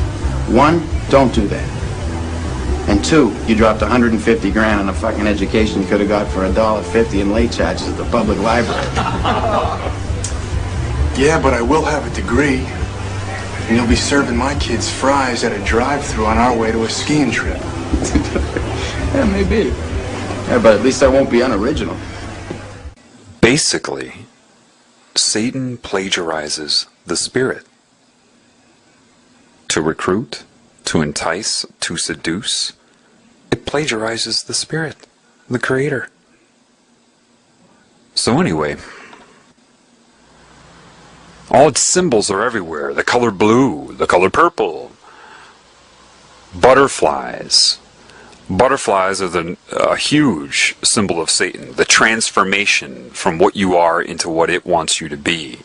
One, don't do that. And two, you dropped 150 grand on a fucking education you could have got for $1.50 in late charges at the public library.
Yeah, but I will have a degree. And you'll be serving my kids fries at a drive-thru on our way to a skiing trip.
Yeah, maybe. Yeah, but at least I won't be unoriginal.
Basically, Satan plagiarizes the spirit. To recruit, to entice, to seduce, it plagiarizes the spirit, the creator. So anyway, all its symbols are everywhere. The color blue, the color purple, butterflies. Butterflies are a huge symbol of Satan, the transformation from what you are into what it wants you to be.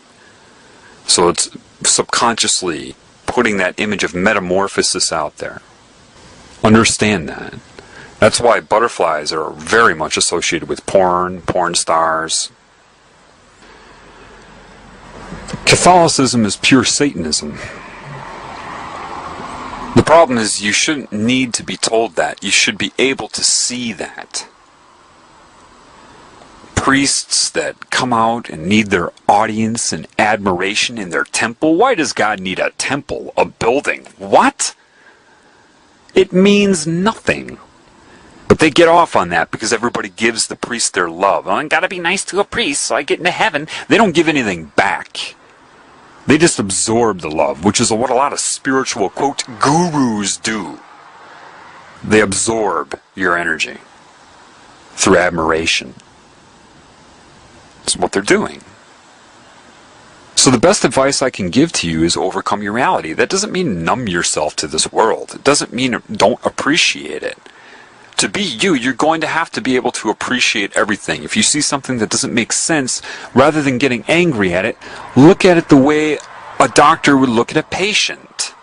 So it's subconsciously putting that image of metamorphosis out there. Understand that. That's why butterflies are very much associated with porn stars. Catholicism is pure Satanism. The problem is you shouldn't need to be told that. You should be able to see that. Priests that come out and need their audience and admiration in their temple. Why does God need a temple, a building? What? It means nothing. But they get off on that because everybody gives the priest their love. I gotta be nice to a priest so I get into heaven. They don't give anything back. They just absorb the love, which is what a lot of spiritual, quote, gurus do. They absorb your energy through admiration. That's what they're doing. So the best advice I can give to you is overcome your reality. That doesn't mean numb yourself to this world. It doesn't mean don't appreciate it. To be you, you're going to have to be able to appreciate everything. If you see something that doesn't make sense, rather than getting angry at it, look at it the way a doctor would look at a patient.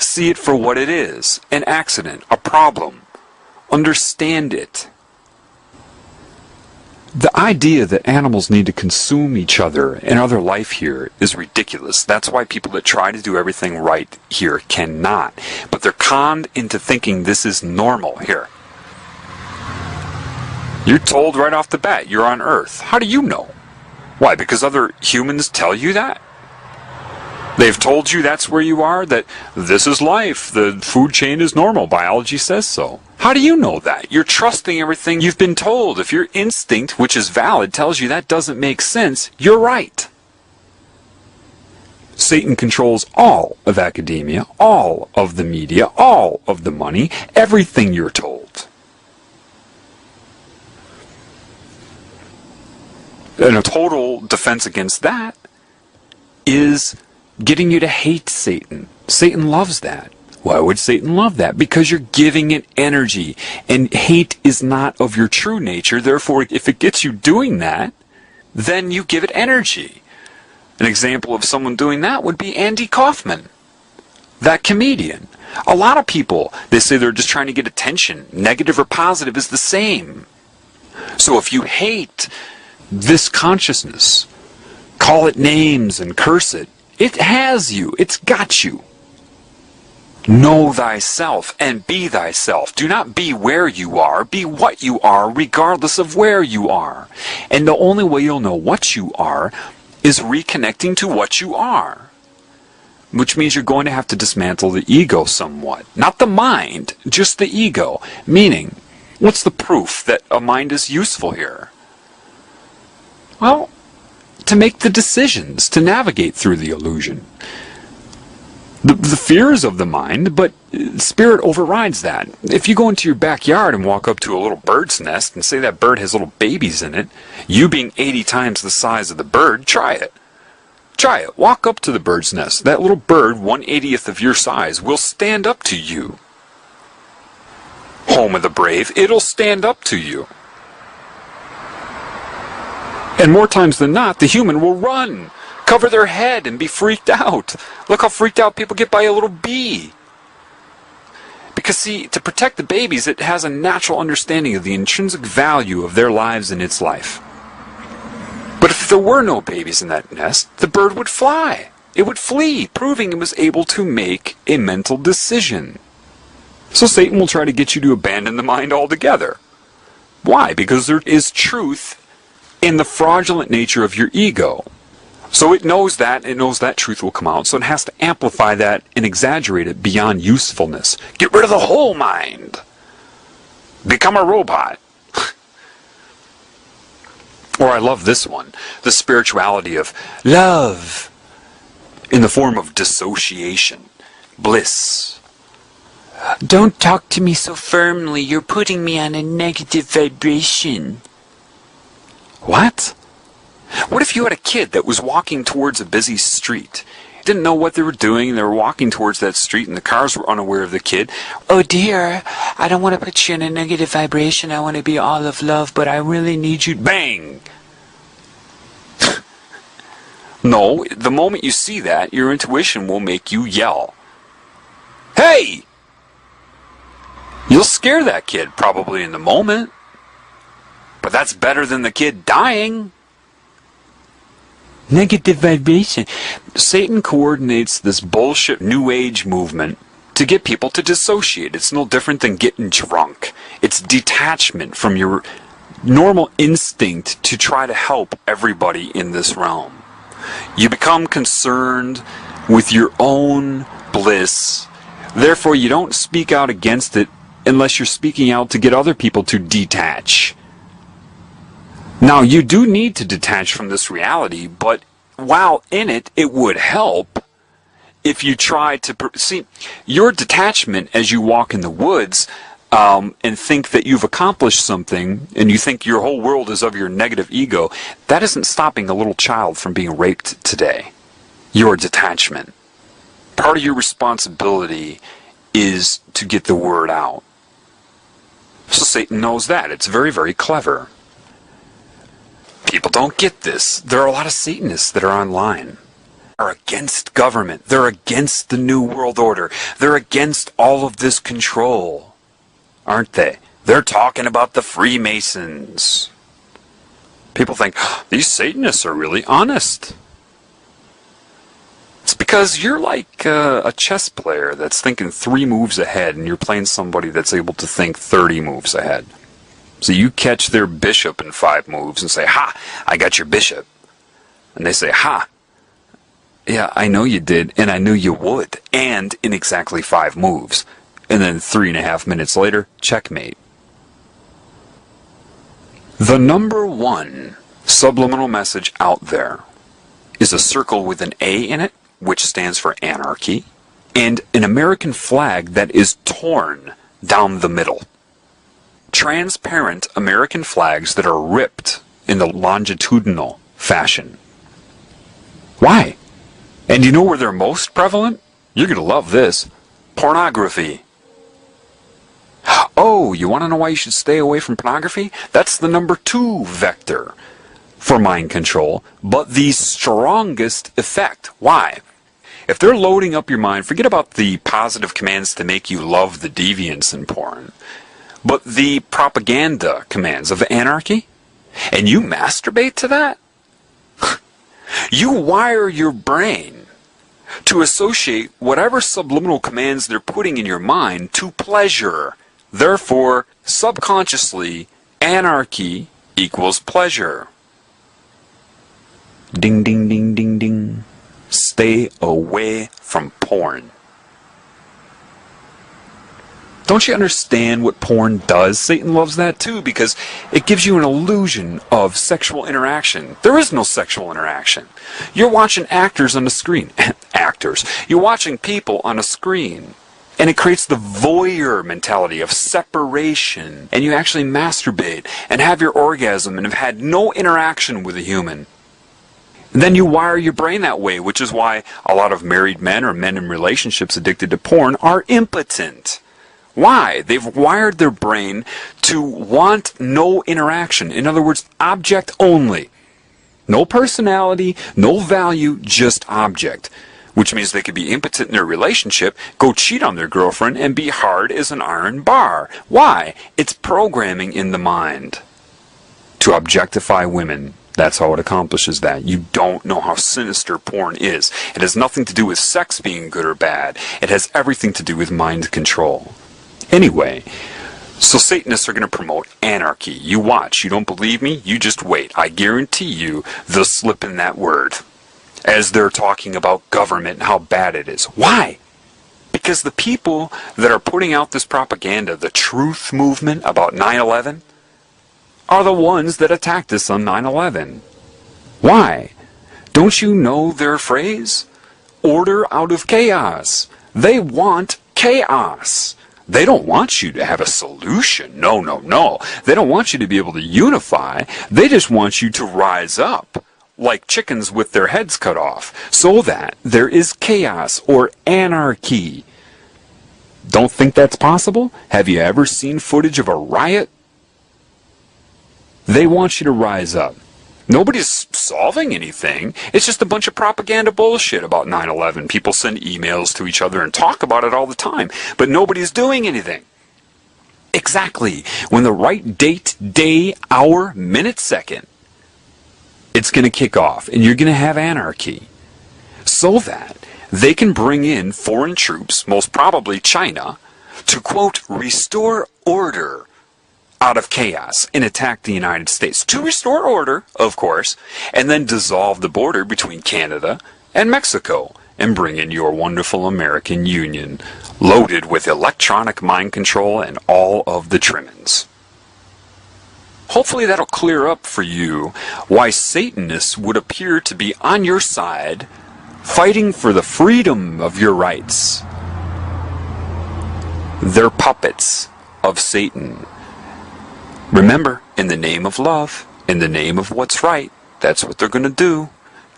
See it for what it is, an accident, a problem. Understand it. The idea that animals need to consume each other and other life here is ridiculous. That's why people that try to do everything right here cannot. But they're conned into thinking this is normal here. You're told right off the bat you're on Earth. How do you know? Why? Because other humans tell you that? They've told you that's where you are, that this is life, the food chain is normal, biology says so. How do you know that? You're trusting everything you've been told. If your instinct, which is valid, tells you that doesn't make sense, you're right. Satan controls all of academia, all of the media, all of the money, everything you're told. And a total defense against that is getting you to hate Satan. Satan loves that. Why would Satan love that? Because you're giving it energy. And hate is not of your true nature. Therefore, if it gets you doing that, then you give it energy. An example of someone doing that would be Andy Kaufman, that comedian. A lot of people, they say they're just trying to get attention. Negative or positive is the same. So if you hate this consciousness, call it names and curse it, it has you. It's got you. Know thyself and be thyself. Do not be where you are. Be what you are, regardless of where you are. And the only way you'll know what you are is reconnecting to what you are. Which means you're going to have to dismantle the ego somewhat. Not the mind, just the ego. Meaning, what's the proof that a mind is useful here? Well, to make the decisions, to navigate through the illusion. The fears of the mind, but spirit overrides that. If you go into your backyard and walk up to a little bird's nest and say that bird has little babies in it, you being 80 times the size of the bird, try it. Try it. Walk up to the bird's nest. That little bird, 1/80th of your size, will stand up to you. Home of the brave, it'll stand up to you. And more times than not, the human will run, cover their head, and be freaked out. Look how freaked out people get by a little bee. Because, see, to protect the babies, it has a natural understanding of the intrinsic value of their lives and its life. But if there were no babies in that nest, the bird would fly. It would flee, proving it was able to make a mental decision. So Satan will try to get you to abandon the mind altogether. Why? Because there is truth in the fraudulent nature of your ego. So it knows that truth will come out, so it has to amplify that and exaggerate it beyond usefulness. Get rid of the whole mind. Become a robot. Or I love this one, the spirituality of love in the form of dissociation, bliss.
Don't talk to me so firmly. You're putting me on a negative vibration.
What? What if you had a kid that was walking towards a busy street? Didn't know what they were doing. They were walking towards that street and the cars were unaware of the kid.
Oh dear, I don't want to put you in a negative vibration. I want to be all of love, but I really need you.
Bang! No, the moment you see that, your intuition will make you yell. Hey! You'll scare that kid probably in the moment. But that's better than the kid dying.
Negative vibration.
Satan coordinates this bullshit New Age movement to get people to dissociate. It's no different than getting drunk. It's detachment from your normal instinct to try to help everybody in this realm. You become concerned with your own bliss. Therefore, you don't speak out against it unless you're speaking out to get other people to detach. Now, you do need to detach from this reality, but while in it, it would help if you try to... See, your detachment as you walk in the woods and think that you've accomplished something, and you think your whole world is of your negative ego, that isn't stopping a little child from being raped today. Your detachment. Part of your responsibility is to get the word out. So Satan knows that. It's very, very clever. People don't get this. There are a lot of Satanists that are online. are against government. They're against the New World Order. They're against all of this control. Aren't they? They're talking about the Freemasons. People think, these Satanists are really honest. It's because you're like a chess player that's thinking 3 moves ahead, and you're playing somebody that's able to think 30 moves ahead. So you catch their bishop in 5 moves and say, ha, I got your bishop. And they say, ha, yeah, I know you did, and I knew you would, and in exactly 5 moves. And then 3.5 minutes later, checkmate. The number 1 subliminal message out there is a circle with an A in it, which stands for anarchy, and an American flag that is torn down the middle. Transparent American flags that are ripped in the longitudinal fashion. Why? And you know where they're most prevalent? You're going to love this. Pornography. Oh, you want to know why you should stay away from pornography? That's the number 2 vector for mind control, but the strongest effect. Why? If they're loading up your mind, forget about the positive commands to make you love the deviance in porn, but the propaganda commands of anarchy, and you masturbate to that, you wire your brain to associate whatever subliminal commands they're putting in your mind to pleasure. Therefore, subconsciously, anarchy equals pleasure. Ding, ding, ding, ding, ding. Stay away from porn. Don't you understand what porn does? Satan loves that too, because it gives you an illusion of sexual interaction. There is no sexual interaction. You're watching actors on the screen. Actors. You're watching people on a screen. And it creates the voyeur mentality of separation. And you actually masturbate and have your orgasm and have had no interaction with a human. And then you wire your brain that way, which is why a lot of married men or men in relationships addicted to porn are impotent. Why? They've wired their brain to want no interaction. In other words, object only. No personality, no value, just object. Which means they could be impotent in their relationship, go cheat on their girlfriend, and be hard as an iron bar. Why? It's programming in the mind to objectify women. That's how it accomplishes that. You don't know how sinister porn is. It has nothing to do with sex being good or bad. It has everything to do with mind control. Anyway, so Satanists are going to promote anarchy. You watch. You don't believe me? You just wait. I guarantee you they'll slip in that word as they're talking about government and how bad it is. Why? Because the people that are putting out this propaganda, the truth movement about 9/11, are the ones that attacked us on 9/11. Why? Don't you know their phrase? Order out of chaos. They want chaos. They don't want you to have a solution. No, no, no. They don't want you to be able to unify. They just want you to rise up like chickens with their heads cut off, so that there is chaos or anarchy. Don't think that's possible? Have you ever seen footage of a riot? They want you to rise up. Nobody's solving anything. It's just a bunch of propaganda bullshit about 9/11. People send emails to each other and talk about it all the time, but nobody's doing anything. Exactly. When the right date, day, hour, minute, second, it's going to kick off, and you're going to have anarchy. So that they can bring in foreign troops, most probably China, to, quote, restore order out of chaos and attack the United States. To restore order, of course, and then dissolve the border between Canada and Mexico and bring in your wonderful American Union, loaded with electronic mind control and all of the trimmings. Hopefully that'll clear up for you why Satanists would appear to be on your side, fighting for the freedom of your rights. They're puppets of Satan. Remember, in the name of love, in the name of what's right, that's what they're going to do.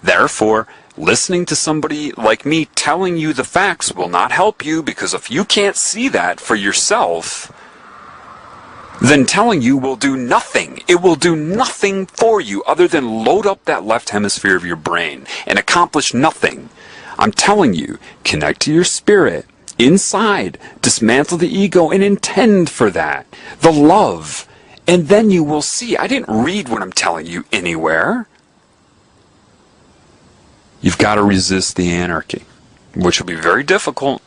Therefore, listening to somebody like me telling you the facts will not help you, because if you can't see that for yourself, then telling you will do nothing. It will do nothing for you other than load up that left hemisphere of your brain and accomplish nothing. I'm telling you, connect to your spirit, inside, dismantle the ego and intend for that, the love, and then you will see. I didn't read what I'm telling you anywhere. You've got to resist the anarchy, which will be very difficult,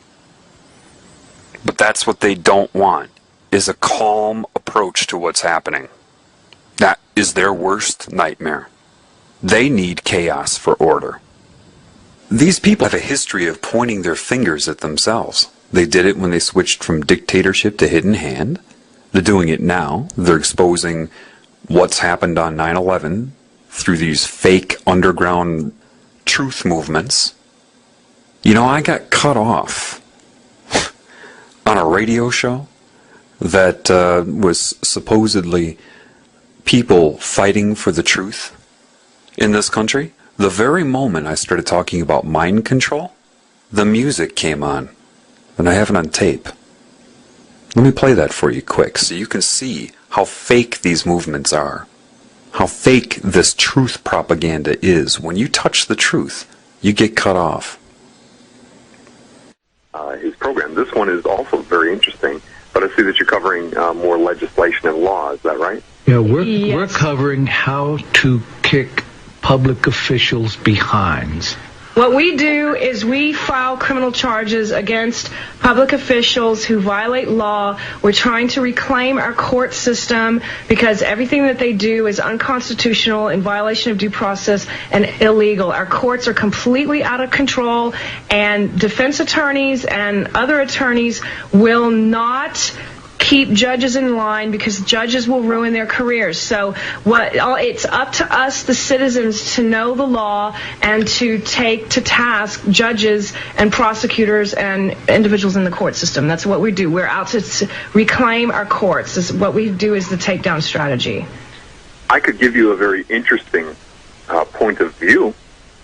but that's what they don't want, is a calm approach to what's happening. That is their worst nightmare. They need chaos for order. These people have a history of pointing their fingers at themselves. They did it when they switched from dictatorship to hidden hand. They're doing it now. They're exposing what's happened on 9/11 through these fake underground truth movements. You know, I got cut off on a radio show that was supposedly people fighting for the truth in this country. The very moment I started talking about mind control, the music came on, and I have it on tape. Let me play that for you quick so you can see how fake these movements are, how fake this truth propaganda is. When you touch the truth, you get cut off.
His program. This one is also very interesting, but I see that you're covering more legislation and law. Is that right?
Yeah, we're covering how to kick public officials' behinds.
What we do is we file criminal charges against public officials who violate law. We're trying to reclaim our court system because everything that they do is unconstitutional, in violation of due process, and illegal. Our courts are completely out of control, and defense attorneys and other attorneys will not keep judges in line because judges will ruin their careers. So it's up to us, the citizens, to know the law and to take to task judges and prosecutors and individuals in the court system. That's what we do. We're out to reclaim our courts. What we do is the takedown strategy.
I could give you a very interesting point of view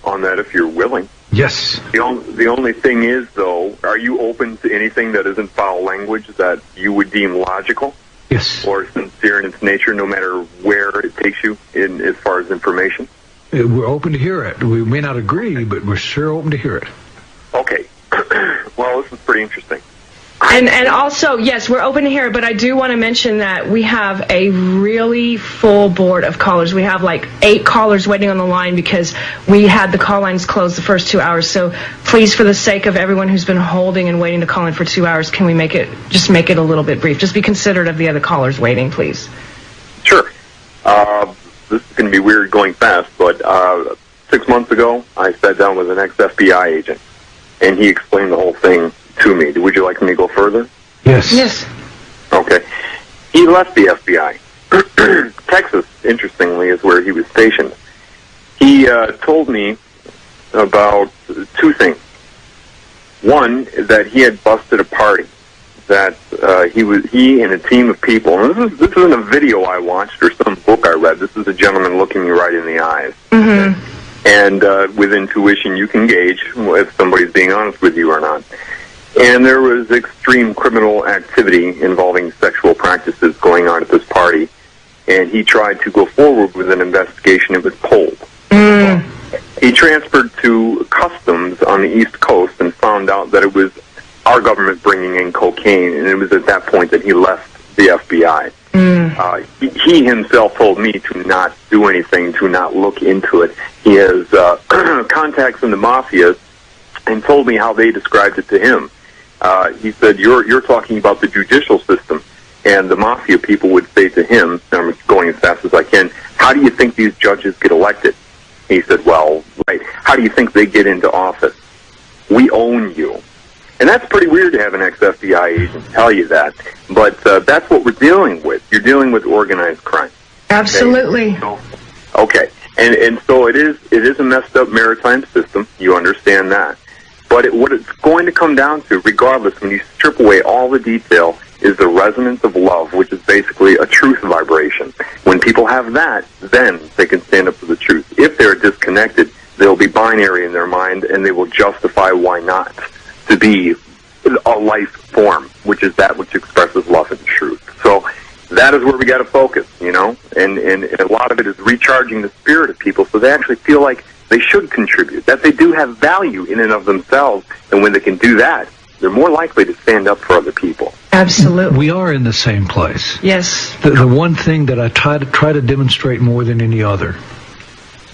on that if you're willing.
Yes.
The only thing is, though, are you open to anything that isn't foul language that you would deem logical?
Yes.
Or sincere in its nature, no matter where it takes you in as far as information?
We're open to hear it. We may not agree, but we're sure open to hear it.
Okay. Well, this is pretty interesting.
And also, yes, we're open to hear it, but I do want to mention that we have a really full board of callers. We have like 8 callers waiting on the line because we had the call lines closed the first 2 hours. So please, for the sake of everyone who's been holding and waiting to call in for 2 hours, can we make it a little bit brief? Just be considerate of the other callers waiting, please.
Sure. This is going to be weird going fast, but 6 months ago, I sat down with an ex-FBI agent, and he explained the whole thing to me. Would you like me to go further?
Yes.
Yes.
Okay. He left the FBI. Texas, interestingly, is where he was stationed. He told me about 2 things. One, that he had busted a party. That he and a team of people, and this isn't a video I watched or some book I read. This is a gentleman looking me right in the eyes.
Mm-hmm.
And with intuition, you can gauge if somebody's being honest with you or not. And there was extreme criminal activity involving sexual practices going on at this party. And he tried to go forward with an investigation. It was pulled.
Mm.
He transferred to customs on the East Coast and found out that it was our government bringing in cocaine. And it was at that point that he left the FBI.
Mm.
He himself told me to not do anything, to not look into it. He has contacts in the mafia and told me how they described it to him. He said, you're talking about the judicial system. And the mafia people would say to him, and I'm going as fast as I can, how do you think these judges get elected? He said, well, right. How do you think they get into office? We own you. And that's pretty weird to have an ex-FBI agent tell you that. But that's what we're dealing with. You're dealing with organized crime.
Absolutely.
Okay. And so it is a messed up maritime system. You understand that. But what it's going to come down to, regardless, when you strip away all the detail, is the resonance of love, which is basically a truth vibration. When people have that, then they can stand up for the truth. If they're disconnected, they'll be binary in their mind, and they will justify why not to be a life form, which is that which expresses love and truth. So that is where we got to focus, you know, and a lot of it is recharging the spirit of people so they actually feel like they should contribute, that they do have value in and of themselves, and when they can do that, they're more likely to stand up for other people.
Absolutely.
We are in the same place.
Yes.
The one thing that I try to demonstrate more than any other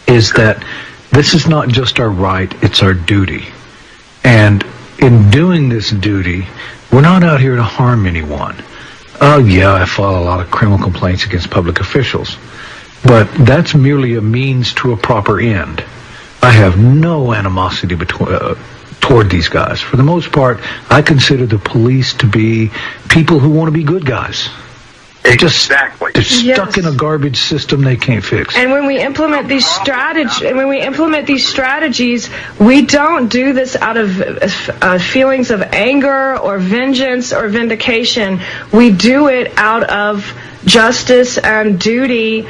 is that this is not just our right, it's our duty. And in doing this duty, we're not out here to harm anyone. Oh yeah, I file a lot of criminal complaints against public officials, but that's merely a means to a proper end. I have no animosity toward these guys. For the most part, I consider the police to be people who want to be good guys.
Exactly.
They're stuck in a garbage system they can't fix.
And when we implement these strategies, we don't do this out of feelings of anger or vengeance or vindication. We do it out of justice and duty.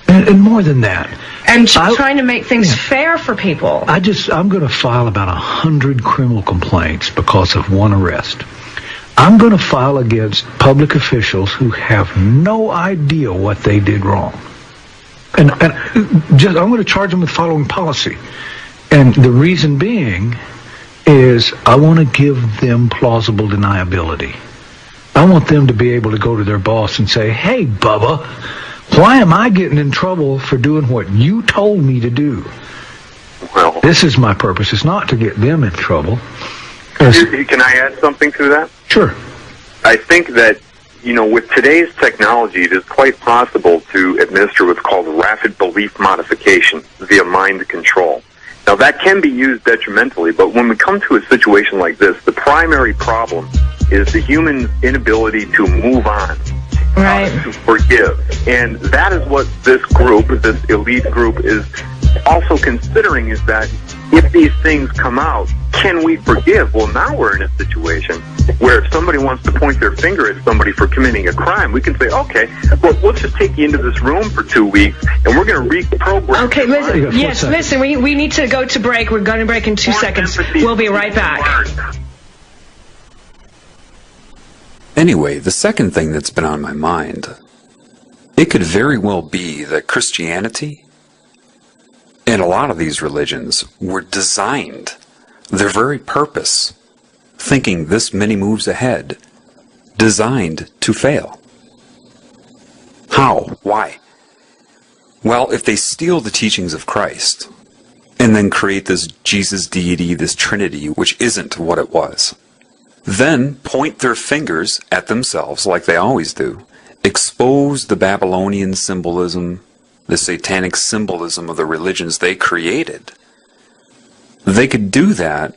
And more than that.
And trying to make things fair for people.
I'm going to file about 100 criminal complaints because of one arrest. I'm going to file against public officials who have no idea what they did wrong. And I'm going to charge them with following policy. And the reason being is I want to give them plausible deniability. I want them to be able to go to their boss and say, hey, Bubba, why am I getting in trouble for doing what you told me to do?
Well,
this is my purpose. It's not to get them in trouble.
Can I add something to that?
Sure.
I think that, you know, with today's technology, it is quite possible to administer what's called rapid belief modification via mind control. Now, that can be used detrimentally, but when we come to a situation like this, the primary problem is the human inability to move on, to forgive. And that is what this group, this elite group, is also considering, is that if these things come out, can we forgive? Well, now we're in a situation where if somebody wants to point their finger at somebody for committing a crime, we can say, okay, well, let's just take you into this room for 2 weeks, and we're going to reprogram.
Okay, listen, we need to go to break. We're going to break in 2 seconds. We'll be right back.
Anyway, the second thing that's been on my mind, it could very well be that Christianity and a lot of these religions were designed, their very purpose, thinking this many moves ahead, designed to fail. How? Why? Well, if they steal the teachings of Christ and then create this Jesus deity, this Trinity, which isn't what it was, then point their fingers at themselves like they always do, expose the Babylonian symbolism, the satanic symbolism of the religions they created. They could do that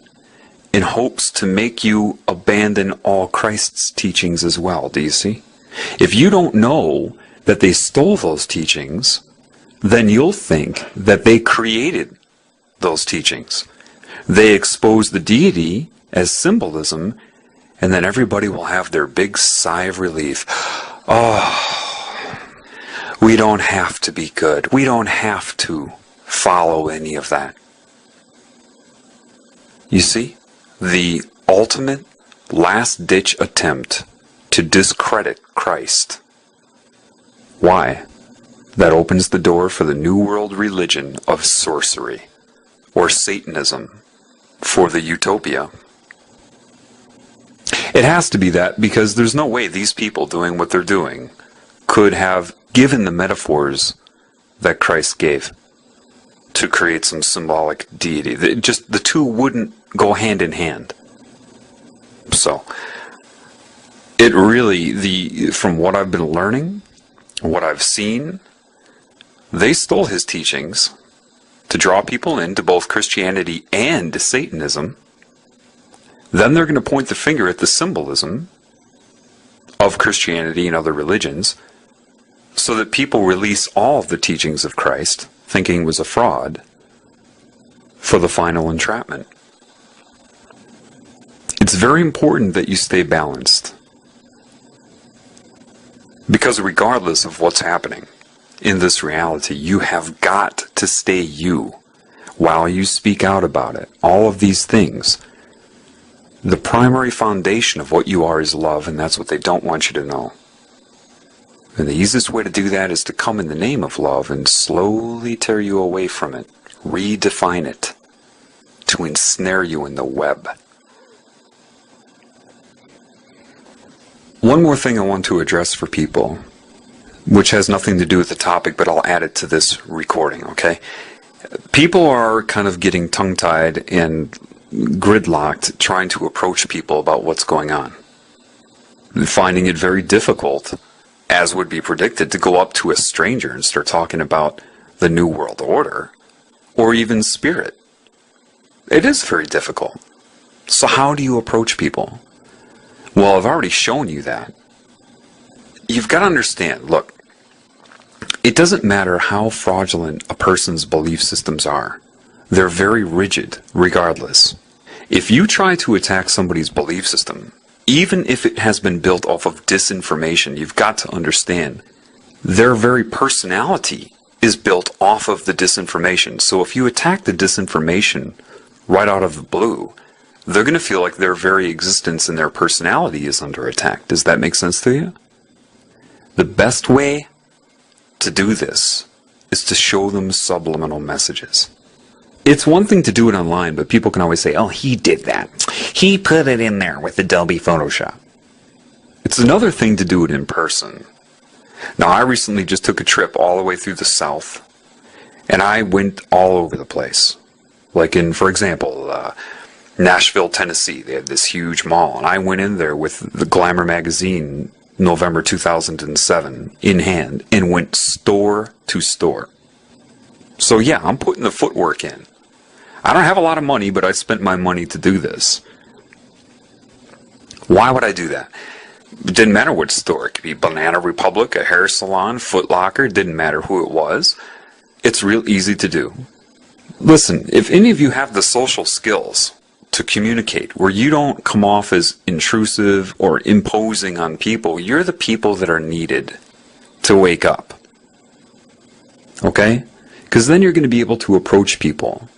in hopes to make you abandon all Christ's teachings as well, do you see? If you don't know that they stole those teachings, then you'll think that they created those teachings. They expose the deity as symbolism, and then everybody will have their big sigh of relief. Oh, we don't have to be good. We don't have to follow any of that. You see, the ultimate last-ditch attempt to discredit Christ. Why? That opens the door for the New World religion of sorcery, or Satanism, for the utopia. It has to be that because there's no way these people doing what they're doing could have given the metaphors that Christ gave to create some symbolic deity. The two wouldn't go hand in hand. So, it really, from what I've been learning, what I've seen, they stole his teachings to draw people into both Christianity and Satanism. Then they're going to point the finger at the symbolism of Christianity and other religions so that people release all of the teachings of Christ, thinking it was a fraud, for the final entrapment. It's very important that you stay balanced. Because regardless of what's happening in this reality, you have got to stay you while you speak out about it. All of these things. The primary foundation of what you are is love, and that's what they don't want you to know. And the easiest way to do that is to come in the name of love and slowly tear you away from it, redefine it, to ensnare you in the web. One more thing I want to address for people, which has nothing to do with the topic, but I'll add it to this recording, okay? People are kind of getting tongue-tied and gridlocked trying to approach people about what's going on. Finding it very difficult, as would be predicted, to go up to a stranger and start talking about the New World Order, or even spirit. It is very difficult. So how do you approach people? Well, I've already shown you that. You've got to understand, look, it doesn't matter how fraudulent a person's belief systems are. They're very rigid, regardless. If you try to attack somebody's belief system, even if it has been built off of disinformation, you've got to understand their very personality is built off of the disinformation. So if you attack the disinformation right out of the blue, they're going to feel like their very existence and their personality is under attack. Does that make sense to you? The best way to do this is to show them subliminal messages. It's one thing to do it online, but people can always say, oh, he did that. He put it in there with Adobe Photoshop. It's another thing to do it in person. Now, I recently just took a trip all the way through the South, and I went all over the place. Like in, for example, Nashville, Tennessee, they had this huge mall, and I went in there with the Glamour magazine, November 2007, in hand, and went store to store. So yeah, I'm putting the footwork in. I don't have a lot of money, but I spent my money to do this. Why would I do that? It didn't matter what store. It could be Banana Republic, a hair salon, Foot Locker. It didn't matter who it was. It's real easy to do. Listen, if any of you have the social skills to communicate where you don't come off as intrusive or imposing on people, you're the people that are needed to wake up. Okay? Because then you're going to be able to approach people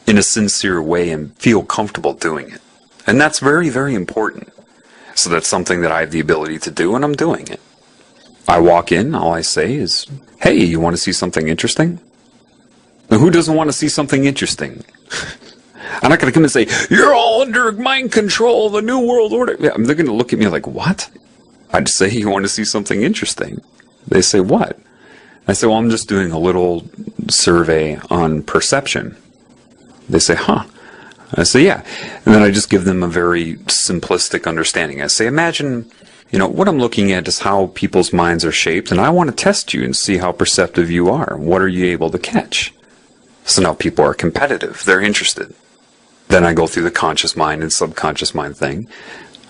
in a sincere way and feel comfortable doing it. And that's very, very important. So that's something that I have the ability to do, and I'm doing it. I walk in, all I say is, hey, you want to see something interesting? Now, who doesn't want to see something interesting? I'm not going to come and say, you're all under mind control, the New World Order. Yeah, they're going to look at me like, what? I'd say, you want to see something interesting. They say, what? I say, well, I'm just doing a little survey on perception. They say, huh? I say, yeah. And then I just give them a very simplistic understanding. I say, imagine, what I'm looking at is how people's minds are shaped, and I want to test you and see how perceptive you are. What are you able to catch? So now people are competitive. They're interested. Then I go through the conscious mind and subconscious mind thing.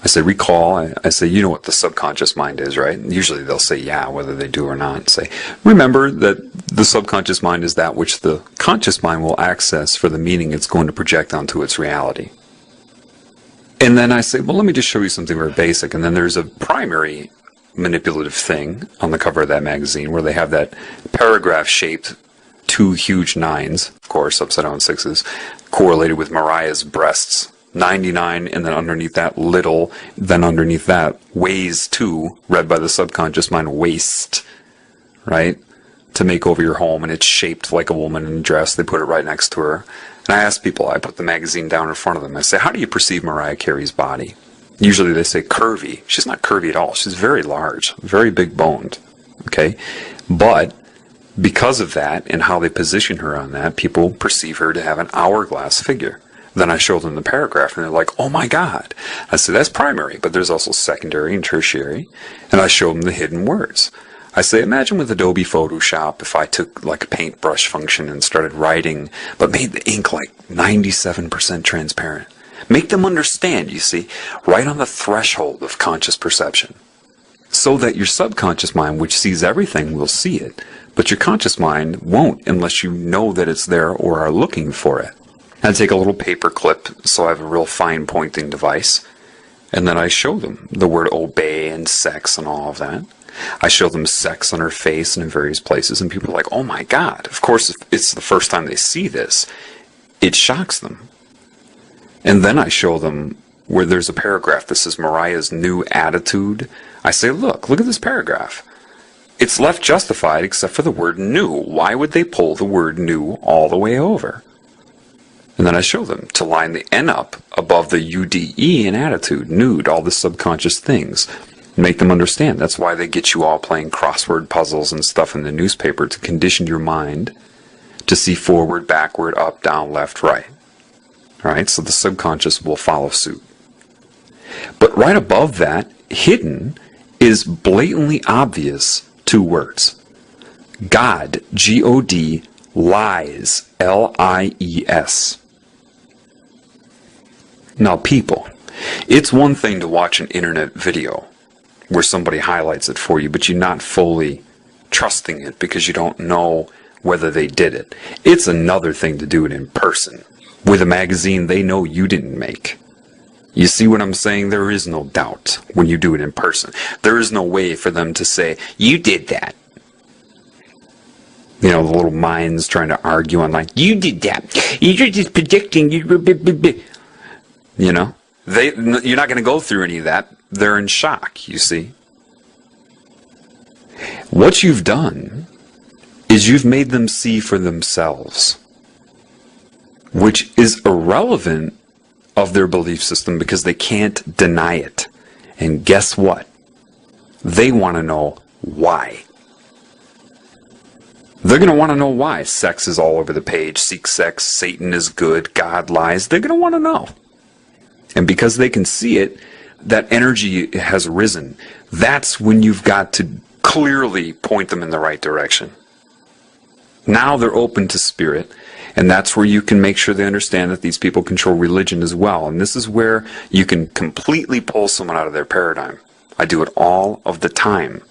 I say, recall. I say, you know what the subconscious mind is, right? And usually they'll say, yeah, whether they do or not. Say, remember that the subconscious mind is that which the conscious mind will access for the meaning it's going to project onto its reality. And then I say, well, let me just show you something very basic. And then there's a primary manipulative thing on the cover of that magazine where they have that paragraph-shaped 2 huge 9s, of course, upside down 6s, correlated with Mariah's breasts. 99, and then underneath that, little, then underneath that, weighs 2, read by the subconscious mind, waist, right? To make over your home, and it's shaped like a woman in a dress. They put it right next to her. And I ask people, I put the magazine down in front of them. I say, how do you perceive Mariah Carey's body? Usually they say curvy. She's not curvy at all. She's very large, very big boned, okay? But because of that and how they position her on that, people perceive her to have an hourglass figure. Then I show them the paragraph, and they're like, oh my God. I say, that's primary, but there's also secondary and tertiary. And I show them the hidden words. I say, imagine with Adobe Photoshop if I took like a paintbrush function and started writing, but made the ink like 97% transparent. Make them understand, you see, right on the threshold of conscious perception. So that your subconscious mind, which sees everything, will see it. But your conscious mind won't unless you know that it's there or are looking for it. I take a little paper clip, so I have a real fine pointing device, and then I show them the word obey and sex and all of that. I show them sex on her face and in various places, and people are like, oh my God. Of course, if it's the first time they see this, it shocks them. And then I show them where there's a paragraph that says Mariah's new attitude. I say, look at this paragraph. It's left justified except for the word new. Why would they pull the word new all the way over? And then I show them to line the N up above the UDE in attitude, nude, all the subconscious things. Make them understand. That's why they get you all playing crossword puzzles and stuff in the newspaper, to condition your mind to see forward, backward, up, down, left, right. Alright, so the subconscious will follow suit. But right above that, hidden, is blatantly obvious 2 words. God, G-O-D, lies, L-I-E-S. Now people, it's one thing to watch an internet video where somebody highlights it for you, but you're not fully trusting it because you don't know whether they did it. It's another thing to do it in person, with a magazine they know you didn't make. You see what I'm saying? There is no doubt when you do it in person. There is no way for them to say, you did that. You know, the little minds trying to argue on like, you did that. You're just predicting. You know, you're not going to go through any of that. They're in shock, you see. What you've done is you've made them see for themselves, which is irrelevant of their belief system because they can't deny it. And guess what? They want to know why. They're going to want to know why. Sex is all over the page. Seek sex. Satan is good. God lies. They're going to want to know. And because they can see it, that energy has risen. That's when you've got to clearly point them in the right direction. Now they're open to spirit, and that's where you can make sure they understand that these people control religion as well. And this is where you can completely pull someone out of their paradigm. I do it all of the time.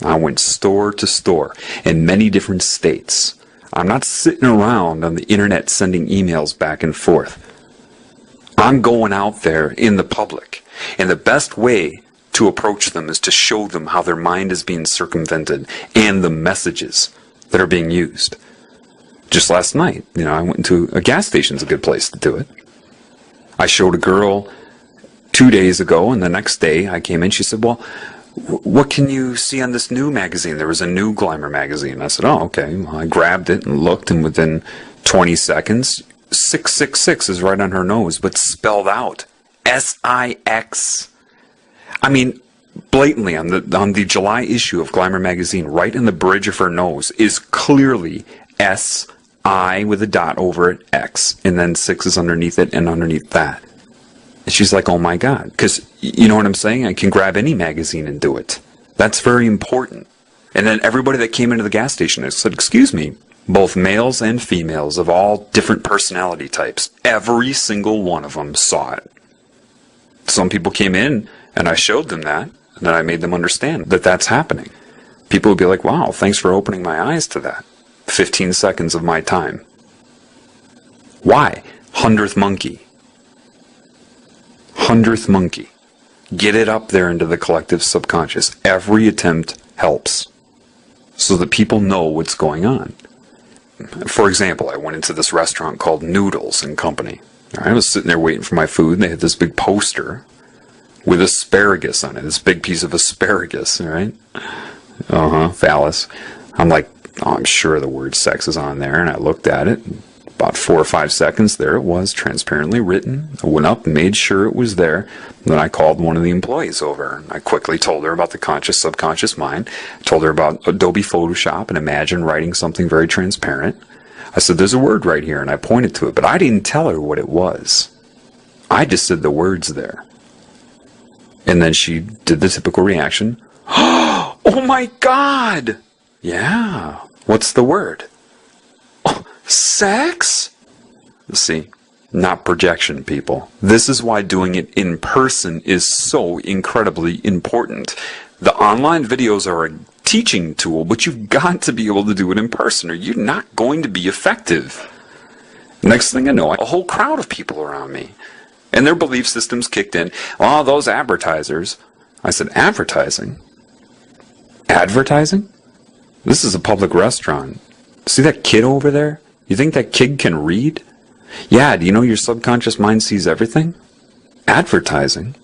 I went store to store in many different states. I'm not sitting around on the internet sending emails back and forth. I'm going out there in the public. And the best way to approach them is to show them how their mind is being circumvented and the messages that are being used. Just last night, I went into a gas station's a good place to do it. I showed a girl 2 days ago, and the next day I came in, she said, well, what can you see on this new magazine? There was a new Glamour magazine. I said, oh, okay. Well, I grabbed it and looked, and within 20 seconds, 666 is right on her nose, but spelled out. S-I-X. I mean, blatantly on the July issue of Glamour magazine, right in the bridge of her nose, is clearly S-I with a dot over it, X, and then 6 is underneath it, and underneath that. And she's like, oh my God, because you know what I'm saying? I can grab any magazine and do it. That's very important. And then everybody that came into the gas station, I said, excuse me, both males and females of all different personality types, every single one of them saw it. Some people came in, and I showed them that, and then I made them understand that that's happening. People would be like, wow, thanks for opening my eyes to that. 15 seconds of my time. Why? 100th monkey. 100th monkey. Get it up there into the collective subconscious. Every attempt helps, so that people know what's going on. For example, I went into this restaurant called Noodles and Company. I was sitting there waiting for my food, and they had this big poster with asparagus on it, this big piece of asparagus, right? Phallus. I'm like, oh, I'm sure the word sex is on there, and I looked at it. About 4 or 5 seconds, there it was, transparently written. I went up and made sure it was there. Then I called one of the employees over. I quickly told her about the conscious, subconscious mind. I told her about Adobe Photoshop and Imagine writing something very transparent. I said, there's a word right here, and I pointed to it, but I didn't tell her what it was. I just said the words there. And then she did the typical reaction. Oh my God! Yeah. What's the word? Oh, sex? See, not projection, people. This is why doing it in person is so incredibly important. The online videos are a teaching tool, but you've got to be able to do it in person or you're not going to be effective. Next thing I know, a whole crowd of people around me. And their belief systems kicked in. Oh, those advertisers. I said, advertising? Advertising? This is a public restaurant. See that kid over there? You think that kid can read? Yeah, do you know your subconscious mind sees everything? Advertising?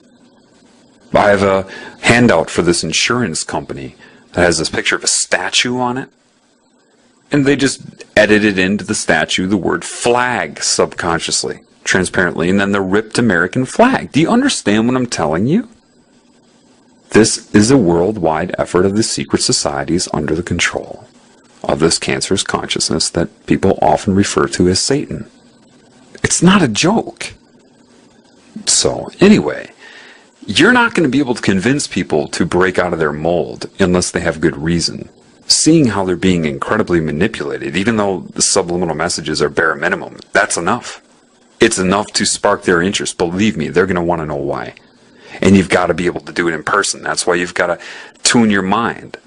I have a handout for this insurance company. that has this picture of a statue on it. And they just edited into the statue the word flag subconsciously, transparently, and then the ripped American flag. Do you understand what I'm telling you? This is a worldwide effort of the secret societies under the control of this cancerous consciousness that people often refer to as Satan. It's not a joke. So, anyway, you're not going to be able to convince people to break out of their mold unless they have good reason. Seeing how they're being incredibly manipulated, even though the subliminal messages are bare minimum, that's enough. It's enough to spark their interest. Believe me, they're going to want to know why. And you've got to be able to do it in person. That's why you've got to tune your mind.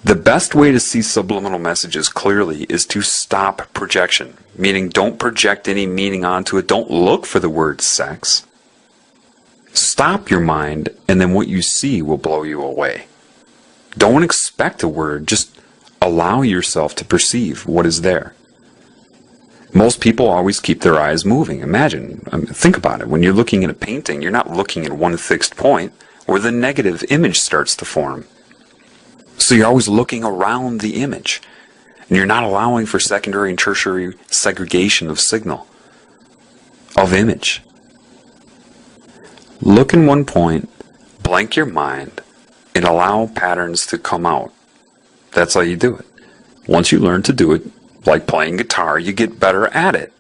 The best way to see subliminal messages clearly is to stop projection, meaning don't project any meaning onto it. Don't look for the word sex. Stop your mind, and then what you see will blow you away. Don't expect a word, just allow yourself to perceive what is there. Most people always keep their eyes moving. Imagine, think about it. When you're looking at a painting, you're not looking at one fixed point where the negative image starts to form. So you're always looking around the image, and you're not allowing for secondary and tertiary segregation of signal, of image. Look in one point, blank your mind, and allow patterns to come out. That's how you do it. Once you learn to do it, like playing guitar, you get better at it.